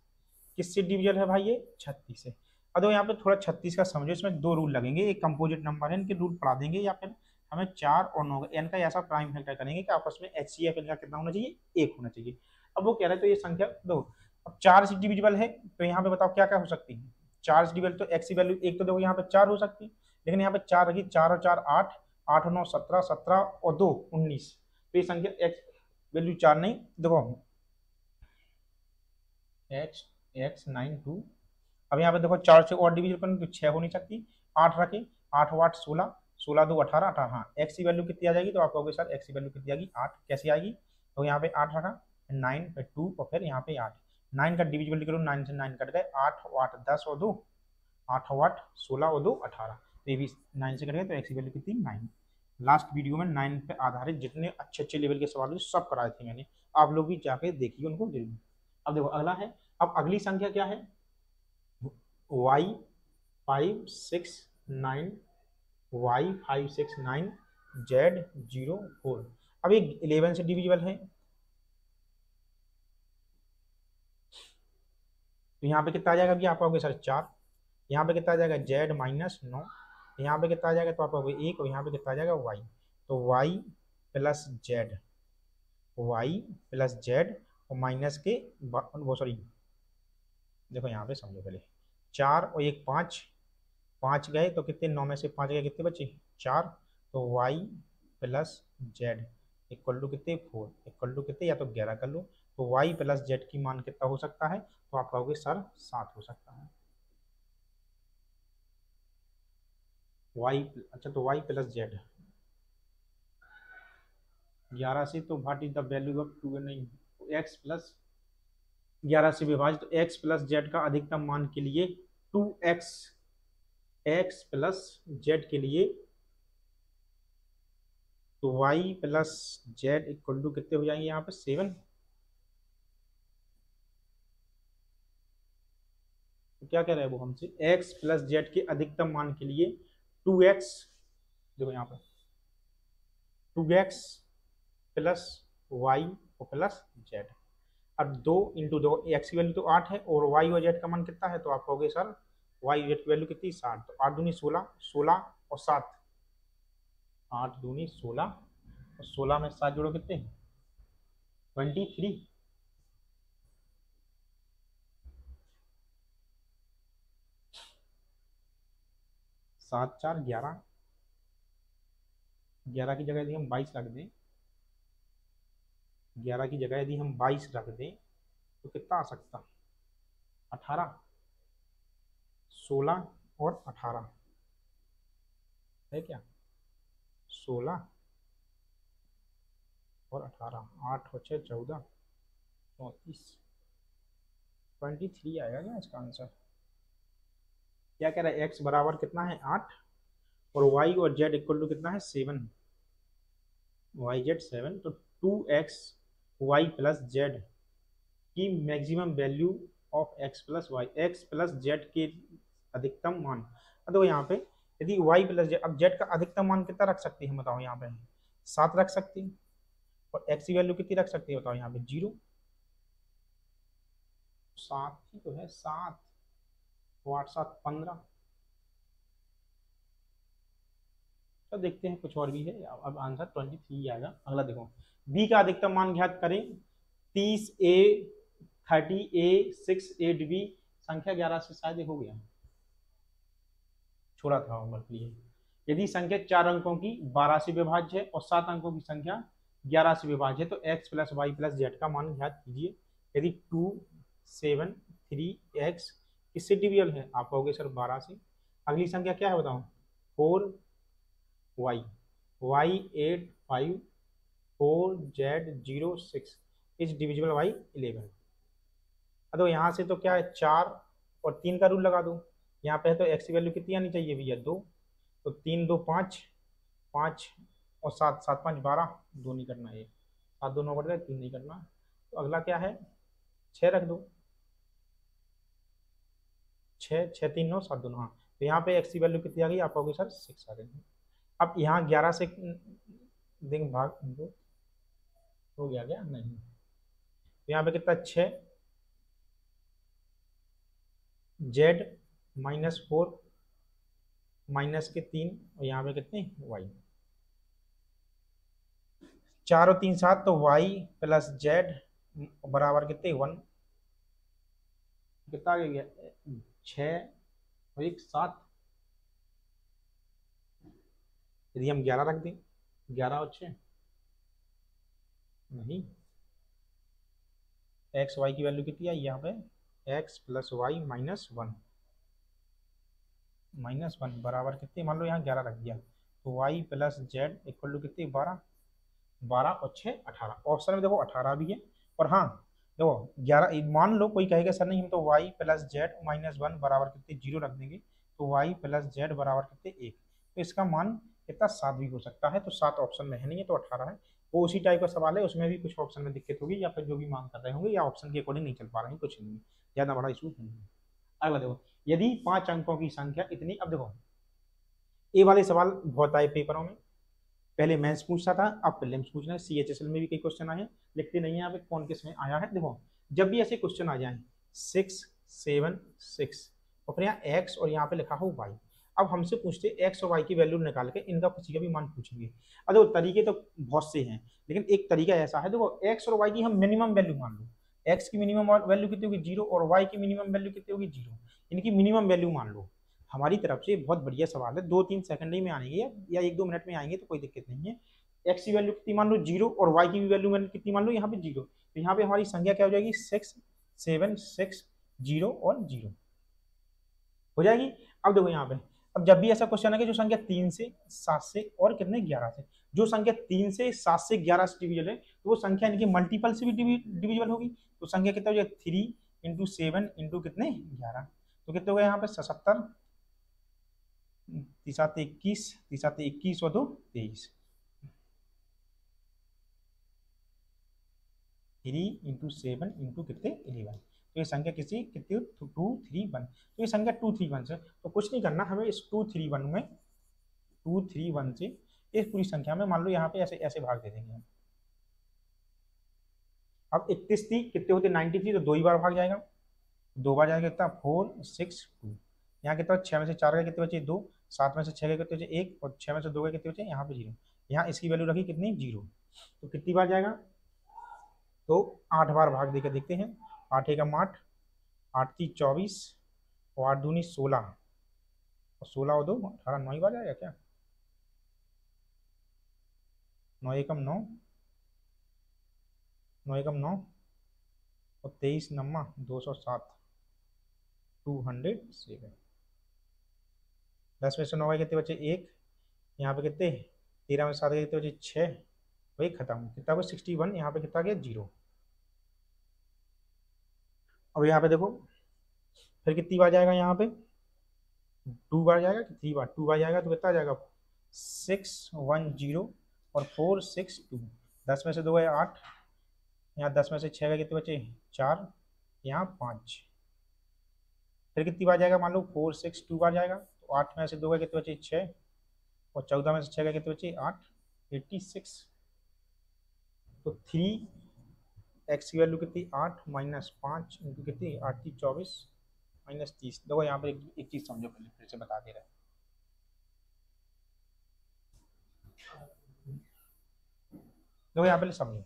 किससे डिविजन है भाई, ये 36 से। अब देखो यहाँ पे थोड़ा 36 का समझो, इसमें 2 रूल लगेंगे, एक कंपोजिट नंबर है इनके रूल पढ़ा देंगे या फिर हमें 4 और 9 n का ऐसा प्राइम फैक्टर करेंगे कि आपस में HCF इनका कितना होना चाहिए, 1 होना चाहिए। अब वो कह रहे हैं तो ये संख्या दो, अब 4 से डिविजिबल है तो यहाँ पे बताओ क्या क्या हो सकती है, 4 से डिविजिबल तो x की वैल्यू एक तो देखो यहाँ पे 4 हो सकती है, लेकिन यहाँ पे 4 रखी, 4 और 4 8, 8 और 9 17, 17 और 2 19, तो ये संख्या x वैल्यू 4 नहीं, देखो x 9 2, अब यहाँ पे देखो 4 से और डिवीजन करें तो 6 हो नहीं सकती, 8 रखे, 8 और 8 16, 16 2 18, 18, हाँ x की वैल्यू कितनी आ जाएगी, तो आप कहोगे सर x की वैल्यू कितनी आएगी 8, कैसी आएगी, तो यहाँ पे 8 रखा, फिर 9, फिर 2 और फिर यहाँ पे 8। 9 का डिविजिबल करो, 9 से 9 कट गए, 8 और 8 10 और 2 8 और 8 16 और 2 18। तो ये भी 9 से कट गए, तो एक्स की वैल्यू कितनी 9। लास्ट वीडियो में 9 पे आधारित जितने अच्छे अच्छे लेवल के सवाल सब कराए थे मैंने, आप लोग भी जाके देखिए उनको जरूर। अब देखो अगला है, अब अगली संख्या क्या है, y 5 6 9 y 5 6 9 z 0 4। अब ये 11 से डिविजिबल है, तो यहाँ पे कितना आ जाएगा, अभी आप आओगे सर 4, यहाँ पे कितना आ जाएगा z -9, यहाँ पे कितना आ जाएगा, तो आप आओगे 1, और यहाँ पे कितना आ जाएगा y, तो y plus z, y plus z और माइनस के वो सॉरी, देखो यहाँ पे समझो पहले, 4 और 1 5, 5 गए तो कितने, 9 में से 5 गए कितने बचे 4, तो y plus z equal to कितने 4, इक्वल टू कितने, या तो 11 कर लो, तो वाई प्लस जेड की मान कितना हो सकता है, तो आप कहोगे सर 7 हो सकता है। वाई, अच्छा तो वाई प्लस जेड 11 से, तो what is the value of 2, नहीं एक्स प्लस 11 से विभाजित, तो एक्स प्लस जेड का अधिकतम मान के लिए 2x, एक्स प्लस जेड के लिए, तो y plus z equal to कितने हो जाएंगे यहाँ पे 7। तो क्या कह रहे हैं वो हमसे, x प्लस जेड के अधिकतम मान के लिए 2x, देखो यहाँ पे 2x प्लस वाई और प्लस जेड। अब 2 इंटू 2, एक्स की वैल्यू तो 8 है और वाई और जेड का मान कितना है, तो आप कहोगे सर वाई जेड की वैल्यू कितनी 60, तो 8 दूनी 16, 16 और 7, 8 दूनी 16 और 16 में 7 जोड़ो कितने 23, 7 4 11, 11 की जगह यदि हम 22 रख दें, 11 की जगह यदि हम 22 रख दें तो कितना आ सकता, 18, 16 और 18 है क्या, 16 और 18, 8 और 6 14 34, 23 आएगा क्या इसका आंसर। क्या कह रहा है, एक्स बराबर कितना है 8 और वाई और जेड इक्वल टू कितना है 7, वाई जेड 7, तो 2x वाई प्लस जेड की maximum value of x plus y, x plus z के अधिकतम मान। अब देखो यहाँ पे यदि y प्लस जेड, अब जेड का अधिकतम मान कितना रख सकती है बताओ, यहाँ पे 7 रख सकती है, और x की वैल्यू कितनी रख सकती है बताओ, यहाँ पे 0, 7 ही तो है, 7 8 7 15। तो देखते हैं कुछ और भी है, अब आंसर 23 आएगा। अगला देखो, b का अधिकतम मान ज्ञात करें, 30a 30a 6 8b, संख्या 11 से शायद हो गया, छोड़ा था होमवर्क लिए। यदि संख्या 4 अंकों की 12 से विभाज्य है और 7 अंकों की संख्या 11 से विभाज्य है, तो x plus y plus z का मान ज्ञात कीजिए। यदि 2 7 3x किससे डिविजल है, आप कहोगे सर 12 से। अगली संख्या क्या है बताओ, 4y, y 8 5 4z 0 6 is divisible by 11। अब यहाँ से तो क्या है 4 और 3 का रूल लगा दो, यहाँ पे है तो x की वैल्यू कितनी आनी चाहिए भैया 2, तो 3 2 5, 5 और 7 7 5 12, 2 नहीं करना है, 7 2 9 कट गए, 3 नहीं करना। तो अगला क्या है 6 रख दो, 6 6 3 9 7 2 9, हाँ, तो यहाँ पे x की वैल्यू कितनी आ गई, आप कहोगे सर 6 आ गई। अब यहाँ 11 से देंगे भाग दो, हो गया क्या नहीं, तो यहाँ पे कितना 6 जेड -4 माइनस के 3 और यहाँ पे कितने y, 4 और 3 7, तो y प्लस जेड बराबर कितने 1, कितना आ गया 6 और 1 7। यदि हम 11 रख दें, 11 और 6 नहीं, एक्स वाई की वैल्यू कितनी आई यहाँ पे, एक्स प्लस वाई -1 बराबर कितने, मान लो यहाँ 11 रख दिया, तो y plus z equal to कितनी 12, 12 और 6 18। ऑप्शन में देखो 18 भी है और हाँ देखो 11 मान लो कोई कहेगा सर नहीं हम तो y plus Z minus one बराबर कितने 0 रख देंगे, तो y प्लस जेड बराबर कितने 1, तो इसका मान कितना 7 भी हो सकता है, तो 7 ऑप्शन में है नहीं है तो 18 है। वो उसी टाइप का सवाल है, उसमें भी कुछ ऑप्शन में दिक्कत होगी या फिर जो भी मांग कर रहे होंगे या ऑप्शन के अकॉर्डिंग नहीं चल पा रहे हैं, कुछ नहीं ज्यादा बड़ा इशू नहीं है। अगला देखो, यदि 5 अंकों की संख्या इतनी, अब देखो ये वाले सवाल बहुत आए पेपरों में, पहले मेंस पूछता था, अब प्रीलिम्स पूछ रहे हैं, CHSL में भी कई क्वेश्चन आए हैं, लिखते नहीं है यहाँ पे कौन किस में आया है। देखो जब भी ऐसे क्वेश्चन आ जाए 6 7 6 और फिर यहाँ एक्स और यहाँ पे लिखा हो वाई, अब हमसे पूछते एक्स और वाई की वैल्यू निकाल के इनका किसी का भी मान पूछेंगे। अब देखो तरीके तो बहुत से हैं, लेकिन एक तरीका ऐसा है, देखो एक्स और वाई की हम मिनिमम वैल्यू मान लो, एक्स की मिनिमम वैल्यू कितनी होगी 0 और वाई की मिनिमम वैल्यू कितनी होगी 0, इनकी मिनिमम वैल्यू मान लो। हमारी तरफ से बहुत बढ़िया सवाल है, 2-3 सेकंड ही में आएंगे या 1-2 मिनट में आएंगे तो कोई दिक्कत नहीं है। एक्स की वैल्यू कितनी मान लो 0 और वाई की भी वैल्यू कितनी मान लो यहाँ पे 0, तो यहाँ पे हमारी संख्या क्या हो जाएगी 6 7 6 0 और 0 हो जाएगी। अब देखो यहाँ पे, अब जब भी ऐसा क्वेश्चन है कि जो संख्या 3 से 7 से और कितने 11 से, जो संख्या 3 से 7 से 11 से डिविजल है तो वो संख्या इनके मल्टीपल से भी डिविजिबल होगी, तो संख्या कितना हो जाएगा 3 इंटू 7 इंटू कितने 11, तो कितने हो गए यहाँ पे 77, 3 7 21 और 2 23, 3 इंटू 7 इंटू कितने 11, तो ये संख्या किसी कितनी 231, तो ये संख्या 231 से, तो कुछ नहीं करना हमें इस 231 से इस पूरी संख्या में मान लो यहाँ पे ऐसे ऐसे भाग दे देंगे हम। अब 31 थी कितने होते 93, तो 2 ही बार भाग जाएगा, 2 बार जाएगा कितना 4 6 2, यहाँ कितना 6 में से 4 का कितने बचे 2, 7 में से 6 का कितने बचे 1 और 6 में से 2 का कितने बचे यहाँ पे 0, यहाँ इसकी वैल्यू रखी कितनी 0, तो कितनी बार जाएगा, तो 8 बार भाग देकर देखते हैं, 8 एकम 8, 8 3 24 और 8 दूनी 16 और 16 और 2 18, 9 ही बार जाएगा क्या, 9 एकम 9, 9 एकम 9 और 23 नम्मा 207 207, 10 में से 9 के कितने बचे 1, यहाँ पे कितने 13 में 7 के कितने बचे 6, वही खत्म कितना हो 61, यहाँ पे कितना गया 0। अब यहाँ पे देखो फिर कितनी बार जाएगा, यहाँ पे 2 बार जाएगा कि 3 बार, 2 बार जाएगा तो कितना जाएगा 610 और 462, 10 में से 2 है 8, यहाँ 10 में से 6 का कितने बचे 4, यहाँ 5, फिर कितनी बार जाएगा मान लो 462 बार जाएगा, तो 8 में से 2 का कितने बचे 6 और 14 में से 6 का कितने बचे 8 86, तो 3 एक्स की वैल्यू कितनी 8 माइनस 5 इंटू कितनी 8 3 24 माइनस 30। देखो यहाँ पर एक चीज समझो, पहले फिर से बता दे रहे हैं, देखो यहाँ पहले समझो,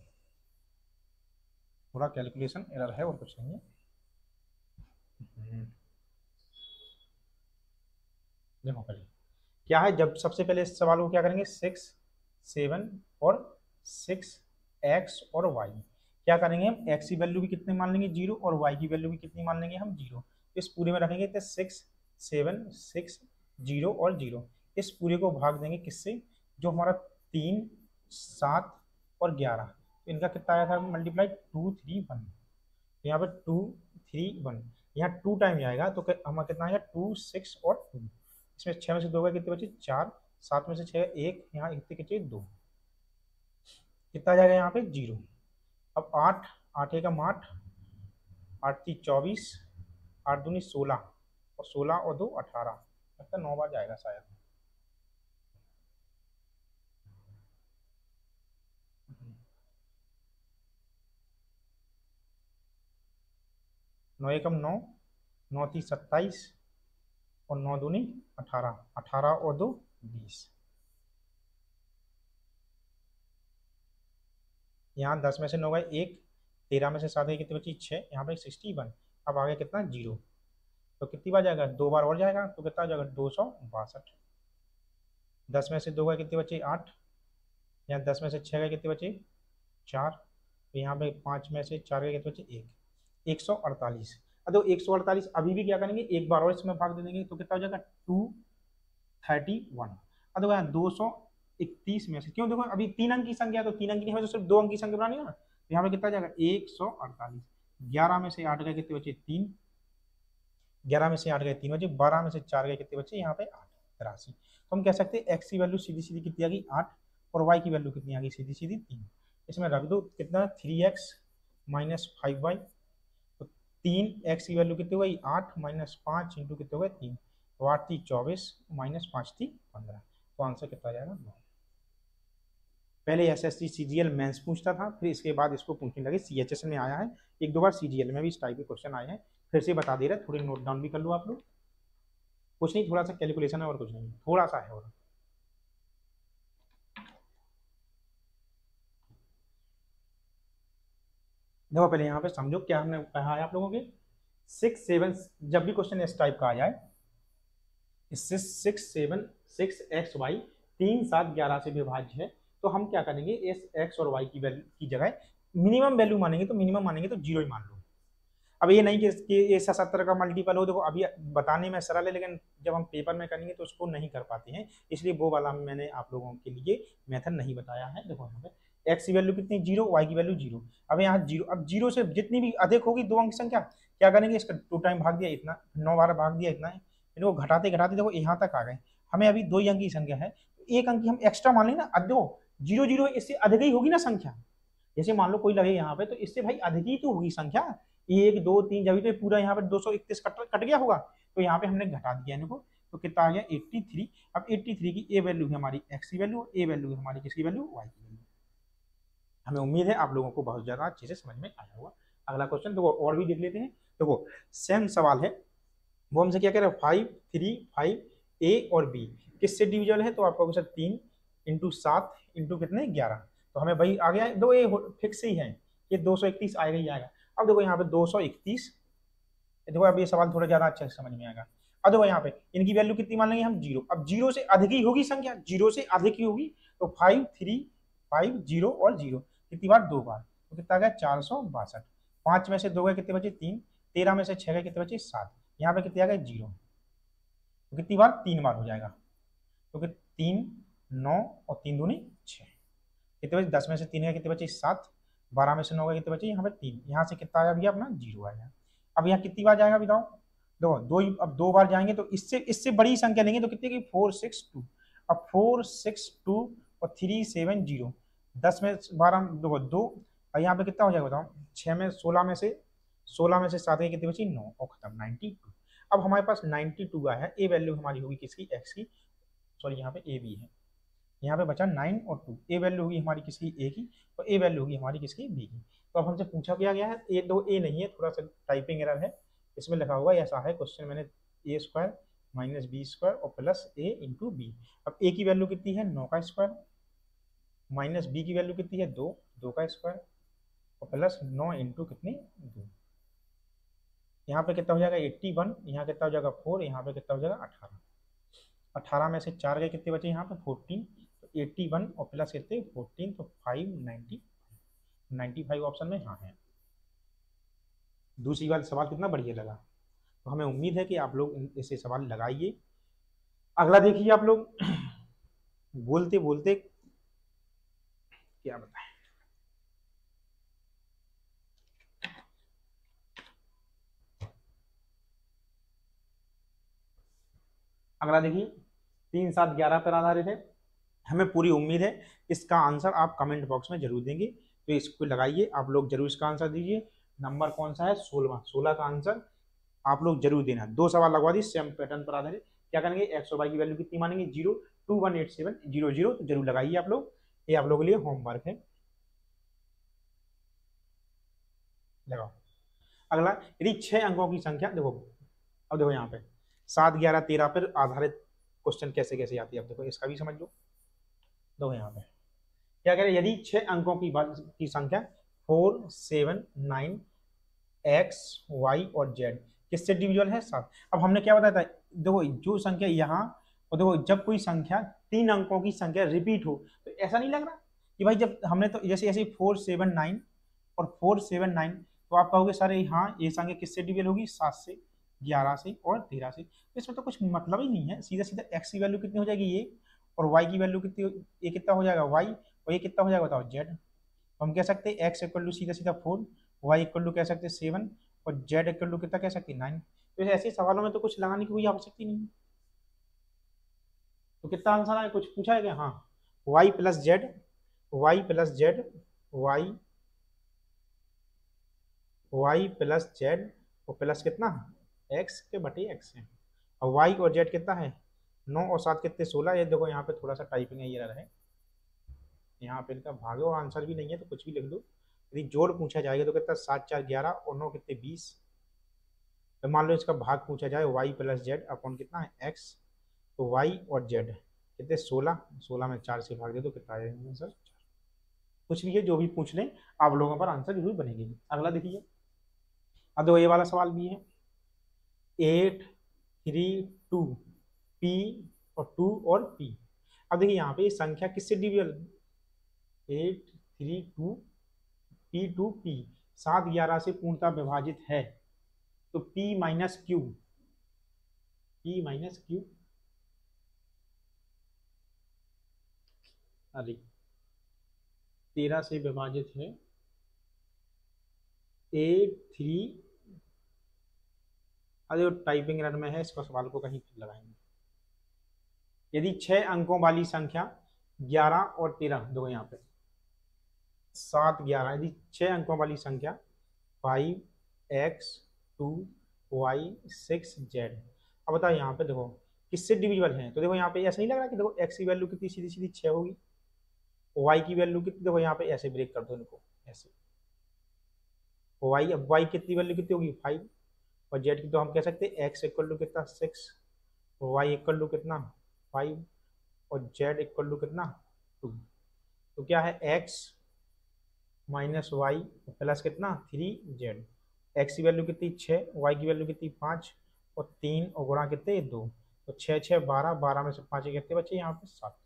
थोड़ा कैलकुलेशन एरर है और कुछ नहीं है। देखो पहले क्या है, जब सबसे पहले इस सवाल को क्या करेंगे 6 7 और 6 एक्स और वाई, क्या करेंगे हम एक्स की वैल्यू भी कितने मान लेंगे 0 और वाई की वैल्यू भी कितनी मान लेंगे हम 0, इस पूरे में रखेंगे तो 6 7 6 0 और 0, इस पूरे को भाग देंगे किससे, जो हमारा 3 7 और 11, तो इनका कितना आया था मल्टीप्लाई 2 3 1, तो यहाँ पे 2 3 1, यहाँ 2 टाइम जाएगा तो हमारा कितना आएगा 2 6 और 2, इसमें 6 में से 2 का कितने बचे 4, 7 में से 6 1, यहाँ कितने बचे 2, कितना आ जाएगा यहाँ पे 0। अब 8 8 एकम 8, 8 3 24, 8 दूनी 16 और 16 और 2 18, लगता 9 बार जाएगा शायद। नौ एकम 9, 9 3 27 और 9 दूनी 18, 18 और 2 20, यहाँ 10 में से 9 गए 1, 13 में से 7 गए कितनी बची 6, यहाँ पे 61, अब आगे कितना 0, तो कितनी बार जाएगा 2 बार और जाएगा तो कितना जाएगा 262, 10 में से 2 गए कितने बचे 8, यहाँ 10 में से 6 गए कितने बचे 4, तो यहाँ पे 5 में से 4 गए कितने बचे 1, 148। अब तो 148 अभी भी क्या करेंगे एक बार और इसमें भाग दे देंगे तो कितना हो जाएगा 231। अब देखो यहाँ 231 में से, क्यों देखो अभी 3 अंक की संख्या है तो 3 अंक की है तो सिर्फ 2 अंक की संख्या बनानी है ना, तो यहाँ पे कितना जाएगा 148। 11 में से 8 गए कितने बचे 3, 11 में से 8 गए 3 बचे, 12 में से 4 गए कितने बचे यहाँ पे 8, 83। तो हम कह सकते हैं एक्स की वैल्यू सीधी सीधी कितनी आ गई 8, और वाई की वैल्यू कितनी आ गई सीधी सीधी 3। इसमें रख दो कितना 3x माइनस 5y, तो 3x की वैल्यू कितनी हो गई 8 माइनस 5 इंटू कितने हो गए 3, तो 8 थी 24 माइनस 5 थी 15, तो आंसर कितना आ जाएगा 9। पहले एसएससी सीजीएल मेंस पूछता था, फिर इसके बाद इसको पूछने लगे सीएचएस में आया है, एक दो बार सीजीएल में भी इस टाइप के क्वेश्चन आए हैं। फिर से बता दे रहे, थोड़े नोट डाउन भी कर लो आप लोग, कुछ नहीं, थोड़ा सा कैलकुलेशन है और कुछ नहीं, थोड़ा सा है। और देखो पहले यहाँ पे समझो क्या हमने कहा है आप लोगों के 6 7, जब भी क्वेश्चन इस टाइप का आ जाए, इससे 6 7 6 एक्स वाई 3 7 11 से विभाज्य है, तो हम क्या करेंगे इस एक्स और वाई की वैल्यू की जगह मिनिमम वैल्यू मानेंगे, तो मिनिमम मानेंगे तो 0 ही मान लो। अब ये नहीं कि ऐसा 70 का मल्टीपल हो, देखो अभी बताने में सरल है, लेकिन जब हम पेपर में करेंगे तो उसको नहीं कर पाते हैं, इसलिए वो वाला मैंने आप लोगों के लिए मेथड नहीं बताया है। देखो यहाँ पे एक्स की वैल्यू कितनी 0, वाई की वैल्यू 0। अब यहाँ 0, अब 0 से जितनी भी अधिक होगी दो अंक संख्या, क्या करेंगे इसका 2 टाइम भाग दिया इतना, 9 बार भाग दिया इतना है, इनको घटाते घटाते देखो यहाँ तक आ गए, हमें अभी 2 अंक की संख्या है, एक अंक की हम एक्स्ट्रा मान लेंगे ना। अब देखो 0 0 इससे अधिक ही होगी ना संख्या, जैसे मान लो कोई लगे यहाँ पे, तो इससे भाई अधिक ही तो होगी संख्या, 1 2 3, जब तो पूरा यहाँ पे 231 कट गया होगा, तो यहाँ पे हमने घटा दिया इनको, तो कितना आ गया 83। अब 83 की ए वैल्यू है हमारी एक्स की वैल्यू, ए वैल्यू है हमारी किसकी वैल्यू वाई की वैल्यू। हमें उम्मीद है आप लोगों को बहुत ज्यादा अच्छे से समझ में आया होगा। अगला क्वेश्चन देखो और भी देख लेते हैं। देखो सेम सवाल है, वो हमसे क्या कह रहे हैं 5 3 5 ए और बी किससे डिविजल है, तो आपका क्वेश्चन 3 इंटू 7 इंटू कितने 11, तो हमें भाई आ गया, दो ए फिक्स ही है, ये 231 आएगा ही आएगा। अब देखो यहाँ पे 231, देखो अब ये सवाल थोड़ा ज्यादा अच्छे से समझ में आएगा। अब देखो यहाँ पे इनकी वैल्यू कितनी मान लेंगे हम 0, अब 0 से अधिक ही होगी संख्या, 0 से अधिक ही होगी, तो 5 3 5 0 और 0 कितनी बार 2 बार, तो कितना आ गया 462। 5 में से 2 गए कितने बचे 3, 13 में से 6 गए कितने बचे 7, यहाँ पे कितने आ गए 0, तो कितनी बार 3 बार हो जाएगा, तो 3 9 और 3 दूनी 6, कितने बचे 10 में से 3 गए कितने बचे 7, 12 में से 9 गए कितने बचे यहाँ पे 3, यहाँ से कितना आया भैया अपना 0 आया। अब यहाँ कितनी बार जाएगा बताओ, देखो दो, अब 2 बार जाएंगे, तो इससे इससे बड़ी संख्या लेंगे तो कितने की 462, अब 462 और 370, 10 में 12 देखो 2, और यहाँ पे कितना हो जाएगा बताओ 6 में 16 में से 7 गए कितने बची 9 और खत्म 92। अब हमारे पास 92 आया है, ए वैल्यू हमारी होगी किसकी एक्स की, सॉरी यहाँ पे ए बी है, यहाँ पे बचा 9 और 2, ए वैल्यू होगी हमारी किसकी ए की, और ए वैल्यू होगी हमारी किसकी बी की। तो अब हमसे पूछा क्या गया है, ए दो ए नहीं है, थोड़ा सा टाइपिंग एरर है, इसमें लिखा हुआ ऐसा है क्वेश्चन, मैंने ए स्क्वायर माइनस बी स्क्वायर और प्लस ए इंटू बी। अब ए की वैल्यू कितनी है 9 का स्क्वायर, माइनस बी की वैल्यू कितनी है 2, 2 का स्क्वायर और प्लस 9 इंटू कितनी 2, यहाँ पे कितना हो जाएगा 81, यहाँ कितना हो जाएगा 4, यहाँ पे कितना हो जाएगा 18, 18 में से 4 गए कितने बचे यहाँ पे 14, तो 81 और प्लस कितने 14, तो 590 95 ऑप्शन में हाँ है। दूसरी वाला सवाल कितना बढ़िया लगा, तो हमें उम्मीद है कि आप लोग ऐसे सवाल लगाइए। अगला देखिए आप लोग बोलते बोलते क्या बताएं, अगला देखिए 3 7 11 पर आधारित है, हमें पूरी उम्मीद है इसका आंसर आप कमेंट बॉक्स में जरूर देंगे, तो इसको लगाइए आप लोग, जरूर इसका आंसर दीजिए। नंबर कौन सा है 16, 16 का आंसर आप लोग जरूर देना। 2 सवाल लगवा दी सेम पैटर्न पर आधारित, क्या करेंगे एक्स और वाई की वैल्यू कितनी मानेंगे 0 2187 00, तो जरूर लगाइए आप लोग, ये आप लोगों के लिए होमवर्क है, लगाओ। अगला यदि 6 अंकों की संख्या, देखो अब देखो यहाँ पे 7 11 13 पर आधारित क्वेश्चन कैसे कैसे आती है, अब देखो इसका भी समझ लो। देखो यहाँ पे क्या कह रहे हैं, यदि 6 अंकों की संख्या 4 7 9 एक्स वाई और जेड किससे डिविजल है 7। अब हमने क्या बताया था, देखो जो संख्या यहाँ, और देखो जब कोई संख्या 3 अंकों की संख्या रिपीट हो, तो ऐसा नहीं लग रहा कि भाई जब हमने तो जैसे ऐसे 4 7 9 और 4 7 9, तो आप कहोगे सर हाँ ये संख्या किससे डिविजल होगी 7 से 11 से और 13 से, तो इसमें तो कुछ मतलब ही नहीं है, सीधा सीधा एक्स की वैल्यू कितनी हो जाएगी ये, और वाई की वैल्यू कितनी, ये कितना हो जाएगा वाई, और ये कितना हो जाएगा बताओ जेड, हम कह सकते हैं एक्स इक्वल टू सीधा सीधा 4, वाई इक्वल टू कह सकते हैं 7 और जेड इक्वल टू कितना कह सकते हैं 9। तो ऐसे सवालों में तो कुछ लगाने की कोई आवश्यकता नहीं है। तो कितना आंसर आया, कुछ पूछा है क्या? हाँ, y plus z, y plus z, y y plus z और प्लस कितना एक्स के बटे एक्स है। और वाई और जेड कितना है 9 और 7 कितने 16। ये देखो यहाँ पे थोड़ा सा टाइपिंग है, ये रहा है यहाँ पे इनका भागे और आंसर भी नहीं है तो कुछ भी लिख दो। यदि जोड़ पूछा जाएगा तो कितना 7 4 11 और 9 कितने 20। तो मान लो इसका भाग पूछा जाए वाई प्लस जेड अपॉन कितना है एक्स, तो वाई और जेड कितने 16, 16 में 4 से भाग दे तो कितना आएगा आंसर। कुछ भी है जो भी पूछ लें आप लोगों पर आंसर जरूर बनेगी। अगला देखिए, अब दो ये वाला सवाल भी है 8 3 2 पी और 2 और पी। अब देखिए यहाँ पे संख्या किससे डिविजल 8 3 2 पी 2 पी 7 11 से पूर्णतः विभाजित है। तो P minus Q, P minus Q, अरे 13 से विभाजित है 8 3। अरे टाइपिंग रन में है, इसको सवाल को कहीं लगाएंगे। यदि 6 अंकों वाली संख्या 11 और 13, देखो यहाँ पे 7 11, यदि 6 अंकों वाली संख्या 5x 2 y 6 z। अब बताओ यहाँ पे देखो किससे डिविजिबल है। तो देखो यहाँ पे ऐसा नहीं लग रहा कि देखो x की वैल्यू कितनी सीधी सीधी 6 होगी, y की वैल्यू कितनी, देखो यहाँ पे ऐसे ब्रेक कर दो इनको ऐसे, y, अब y कितनी वैल्यू कितनी होगी 5 और z की तो हम कह सकते हैं x इक्वल टू कितना 6, y इक्वल टू कितना 5 और z इक्वल टू कितना 2। तो क्या है x माइनस वाई प्लस कितना 3z। एक्स की वैल्यू कितनी 6, वाई की वैल्यू कितनी 5 और 3 और गुणा कितने 2। तो 6 6 12, 12 में से 5 कितने बचे यहाँ पे 7।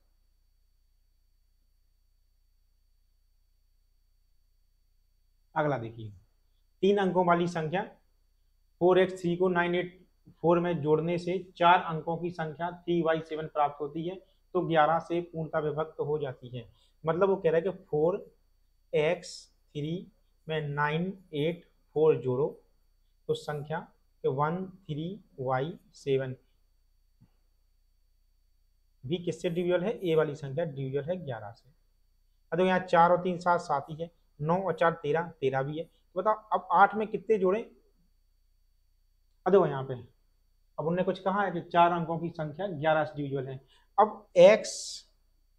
अगला देखिए 3 अंकों वाली संख्या 4x3 को 984 में जोड़ने से 4 अंकों की संख्या 3y7 प्राप्त होती है तो 11 से पूर्णतः विभक्त हो जाती है। मतलब वो कह रहा है कि 4x3 में 984 जोड़ो तो संख्या 13y7 भी किससे डिविजल है, ए वाली संख्या डिविजल है 11 से। अब यहाँ 4 और 3 7 7 ही है, 9 और 4 13 13 भी है। तो बताओ अब 8 में कितने जोड़े। अब देखो यहाँ पे अब उन्होंने कुछ कहा है कि 4 अंकों की संख्या 11 से डिविजल है। अब x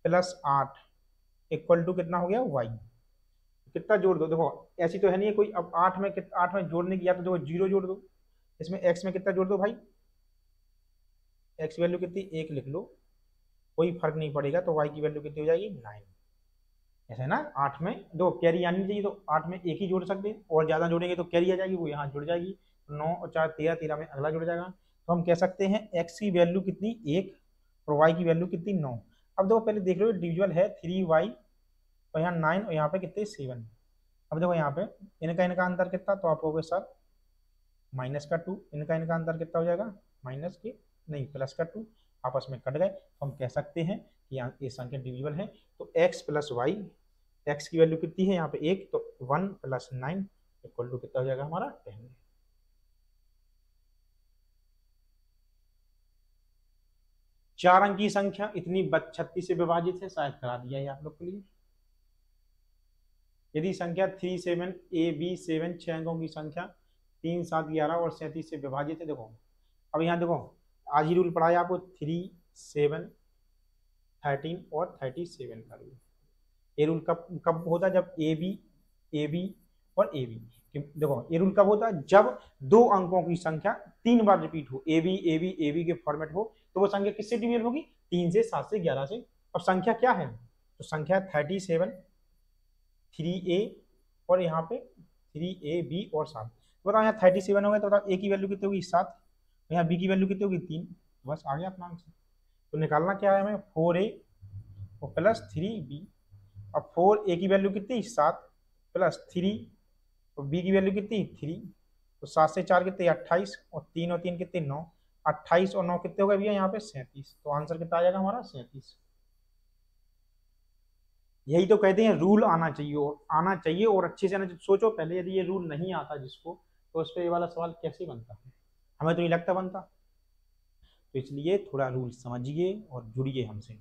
प्लस 8 इक्वल टू कितना हो गया y, कितना जोड़ दो। देखो ऐसी तो है नहीं है कोई, अब 8 में जोड़ने की या तो देखो 0 जोड़ दो, इसमें x में कितना जोड़ दो भाई, x की वैल्यू कितनी 1 लिख लो, कोई फर्क नहीं पड़ेगा। तो y की वैल्यू कितनी हो जाएगी 9। ऐसा है ना, 8 में दो कैरी आनी चाहिए तो 8 में एक ही जोड़ सकते हैं, और ज्यादा जोड़ेंगे तो कैरी आ जाएगी, वो यहाँ जुड़ जाएगी। 9 और 4 13, 13 में अगला जुड़ जाएगा। तो हम कह सकते हैं x की वैल्यू कितनी 1 और y की वैल्यू कितनी 9। अब देखो पहले देख लो डिविजुअल है 3y और यहाँ 9 और यहाँ पे कितने 7। अब देखो यहाँ पे इनका अंतर कितना, तो आप कहोगे सर माइनस का 2, इनका अंतर कितना हो जाएगा माइनस के नहीं प्लस का 2, आपस में कट गए। तो हम कह सकते हैं कि यहाँ ये संख्या डिविजिबल है। तो x प्लस वाई, एक्स की वैल्यू कितनी है यहाँ पे 1, तो 1 प्लस 9 इक्वल टू कितना हो जाएगा हमारा 10। 4 अंक की संख्या इतनी 36 से विभाजित है, शायद करा दिया है आप लोग के लिए। यदि संख्या 3 7 a b 7 6 अंकों की संख्या 3 7 11 और 37 से विभाजित है। देखो अब यहाँ देखो आज ही रूल पढ़ाया आपको 3 7 13 और 37 का रूल। ये रूल कब कब होता है, जब ए बी और ए बी। देखो ये रूल कब होता है, जब 2 अंकों की संख्या 3 बार रिपीट हो, ए बी के फॉर्मेट हो, तो वो संख्या किससे डिविजल होगी 3 से 7 से 11 से। अब संख्या क्या है, तो संख्या 37 3a और यहाँ पे 3ab और 7। बताओ यहाँ 37 हो गया तो बताओ a की वैल्यू कितनी होगी 7, यहाँ b की वैल्यू कितनी होगी 3, बस आ गया अपना आंसर। तो निकालना क्या है हमें 4a और प्लस 3b। अब 4a की वैल्यू कितनी 7 प्लस 3 और b की वैल्यू कितनी 3, तो 7 से 4 कितने 28 और 3 और 3 कितने 9, 28 और 9 कितने हो गए भैया यहाँ पे 37। तो आंसर कितना आ जाएगा हमारा 37। यही तो कहते हैं रूल आना चाहिए, और आना चाहिए और अच्छे से आना चाहिए। सोचो पहले यदि ये रूल नहीं आता जिसको, तो उस पर ये वाला सवाल कैसे बनता? हमें तो नहीं लगता बनता। तो इसलिए थोड़ा रूल समझिए और जुड़िए हमसे।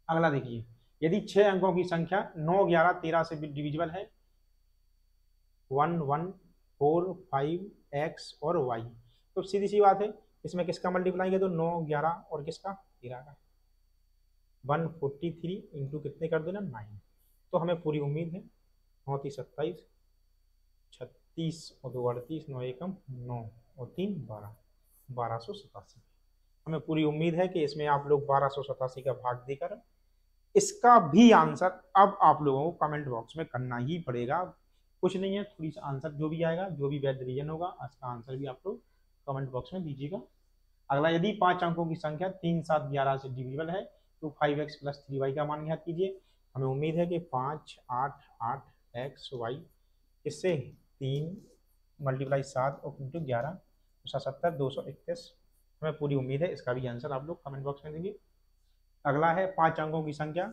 अगला देखिए, यदि 6 अंकों की संख्या 9, 11, 13 से डिविजिबल है, 1, 1, 4, 5, एक्स और वाई, तो सीधी सी बात है, इसमें किसका मल्टीप्लाई है? तो 9, 11 और किसका? 13 का। 143 इंटू कितने कर देना? 9। तो हमें पूरी उम्मीद है, 9 3 27, 36 और 2 38, 9 एकम 9 और 3 12, 1287। हमें पूरी उम्मीद है कि इसमें आप लोग 1287 का भाग देकर इसका भी आंसर अब आप लोगों को कमेंट बॉक्स में करना ही पड़ेगा। कुछ नहीं है, थोड़ी सा आंसर जो भी आएगा, जो भी वैध रीजन होगा, उसका आंसर भी आप लोग कमेंट बॉक्स में दीजिएगा। अगला, यदि 5 अंकों की संख्या 3, 7, 11 से डिविजिबल है, तो 5x प्लस 3y का मान ज्ञात कीजिए। हमें उम्मीद है कि 5, 8, 8 एक्स वाई, इससे 3 मल्टीप्लाई 7 और इंटू 11, 77, 231। हमें पूरी उम्मीद है इसका भी आंसर आप लोग कमेंट बॉक्स में देंगे। अगला है 5 अंकों की संख्या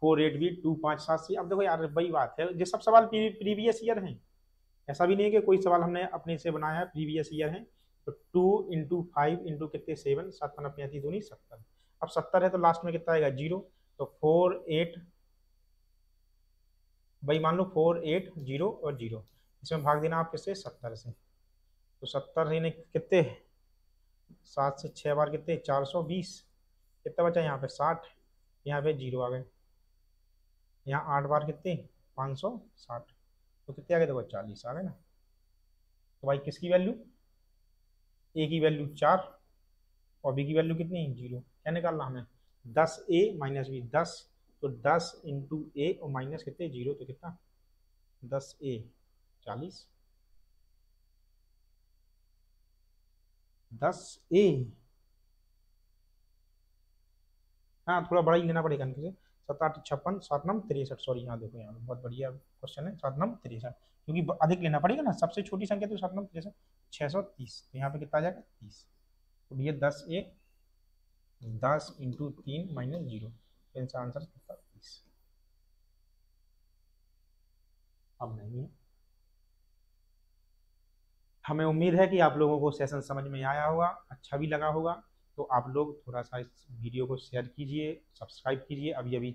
4, 8 बी 2, 5, 7 सी। अब देखो यार, वही बात है, ये सब सवाल प्रीवियस ईयर हैं। ऐसा भी नहीं है कि कोई सवाल हमने अपने से बनाया है, प्रीवियस ईयर है। तो 2 इंटू 5 इंटू कितने? 7, 7 5 35 दूनी 70। अब 70 है तो लास्ट में कितना आएगा? 0। तो 4, 8, भाई मान लो 4, 8, 0 और 0, इसमें भाग देना आप किससे? 70 से। तो 70 ही नहीं कितने? 7 से 6 बार कितने? 420। कितना बचा यहाँ पे? 60। यहाँ पे 0 आ गए। यहाँ 8 बार कितने? 560। तो कितने आ गए? देखो 40 आ गए ना। तो भाई किसकी वैल्यू? ए की वैल्यू 4 और बी की वैल्यू कितनी? 0। क्या निकालना हमें? 10a minus B 10। तो 10 इंटू ए और माइनस कितने? 0। तो कितना? 10a 40, 10a। हाँ, थोड़ा बड़ा ही लेना पड़ेगा इनके से। 7 8 56, 7 9 63। सॉरी, यहाँ देखो, यहाँ बहुत बढ़िया क्वेश्चन है। 7 9 63, क्योंकि अधिक लेना पड़ेगा ना, सबसे छोटी संख्या तो 7 9 63, 630। तो यहाँ पे कितना आ जाएगा? 30। तो भैया 10a, 10 इंटू 3 माइनस 0, तो इनका आंसर कितना? 30। अब नहीं है। हमें उम्मीद है कि आप लोगों को सेशन समझ में आया होगा, अच्छा भी लगा होगा। तो आप लोग थोड़ा सा इस वीडियो को शेयर कीजिए, सब्सक्राइब कीजिए। अभी अभी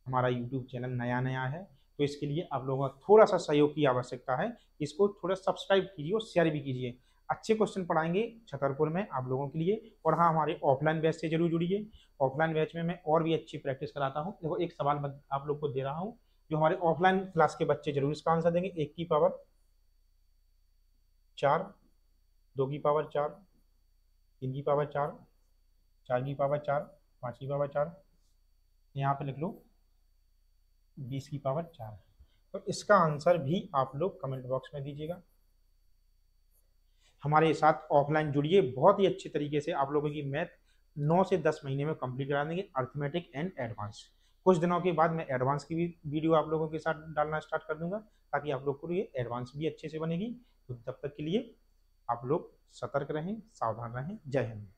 हमारा यूट्यूब चैनल नया नया है, तो इसके लिए आप लोगों का थोड़ा सा सहयोग की आवश्यकता है। इसको थोड़ा सब्सक्राइब कीजिए और शेयर भी कीजिए। अच्छे क्वेश्चन पढ़ाएंगे छतरपुर में आप लोगों के लिए। और हाँ, हमारे ऑफलाइन बैच से जरूर जुड़िए। ऑफलाइन बैच में मैं और भी अच्छी प्रैक्टिस कराता हूँ। देखो, एक सवाल मैं आप लोग को दे रहा हूँ, जो हमारे ऑफलाइन क्लास के बच्चे जरूर इसका आंसर देंगे। 1 की पावर 4, 2 की पावर 4, 3 की पावर 4, 4 की पावर 4, 5 की पावर 4, यहाँ पे लिख लो 20 की पावर 4। तो इसका आंसर भी आप लोग कमेंट बॉक्स में दीजिएगा। हमारे साथ ऑफलाइन जुड़िए, बहुत ही अच्छे तरीके से आप लोगों की मैथ 9 से 10 महीने में कंप्लीट करा देंगे, अर्थमेटिक एंड एडवांस। कुछ दिनों के बाद मैं एडवांस की भी वीडियो आप लोगों के साथ डालना स्टार्ट कर दूंगा, ताकि आप लोग को ये एडवांस भी अच्छे से बनेगी। तो तब तक के लिए आप लोग सतर्क रहें, सावधान रहें। जय हिंद।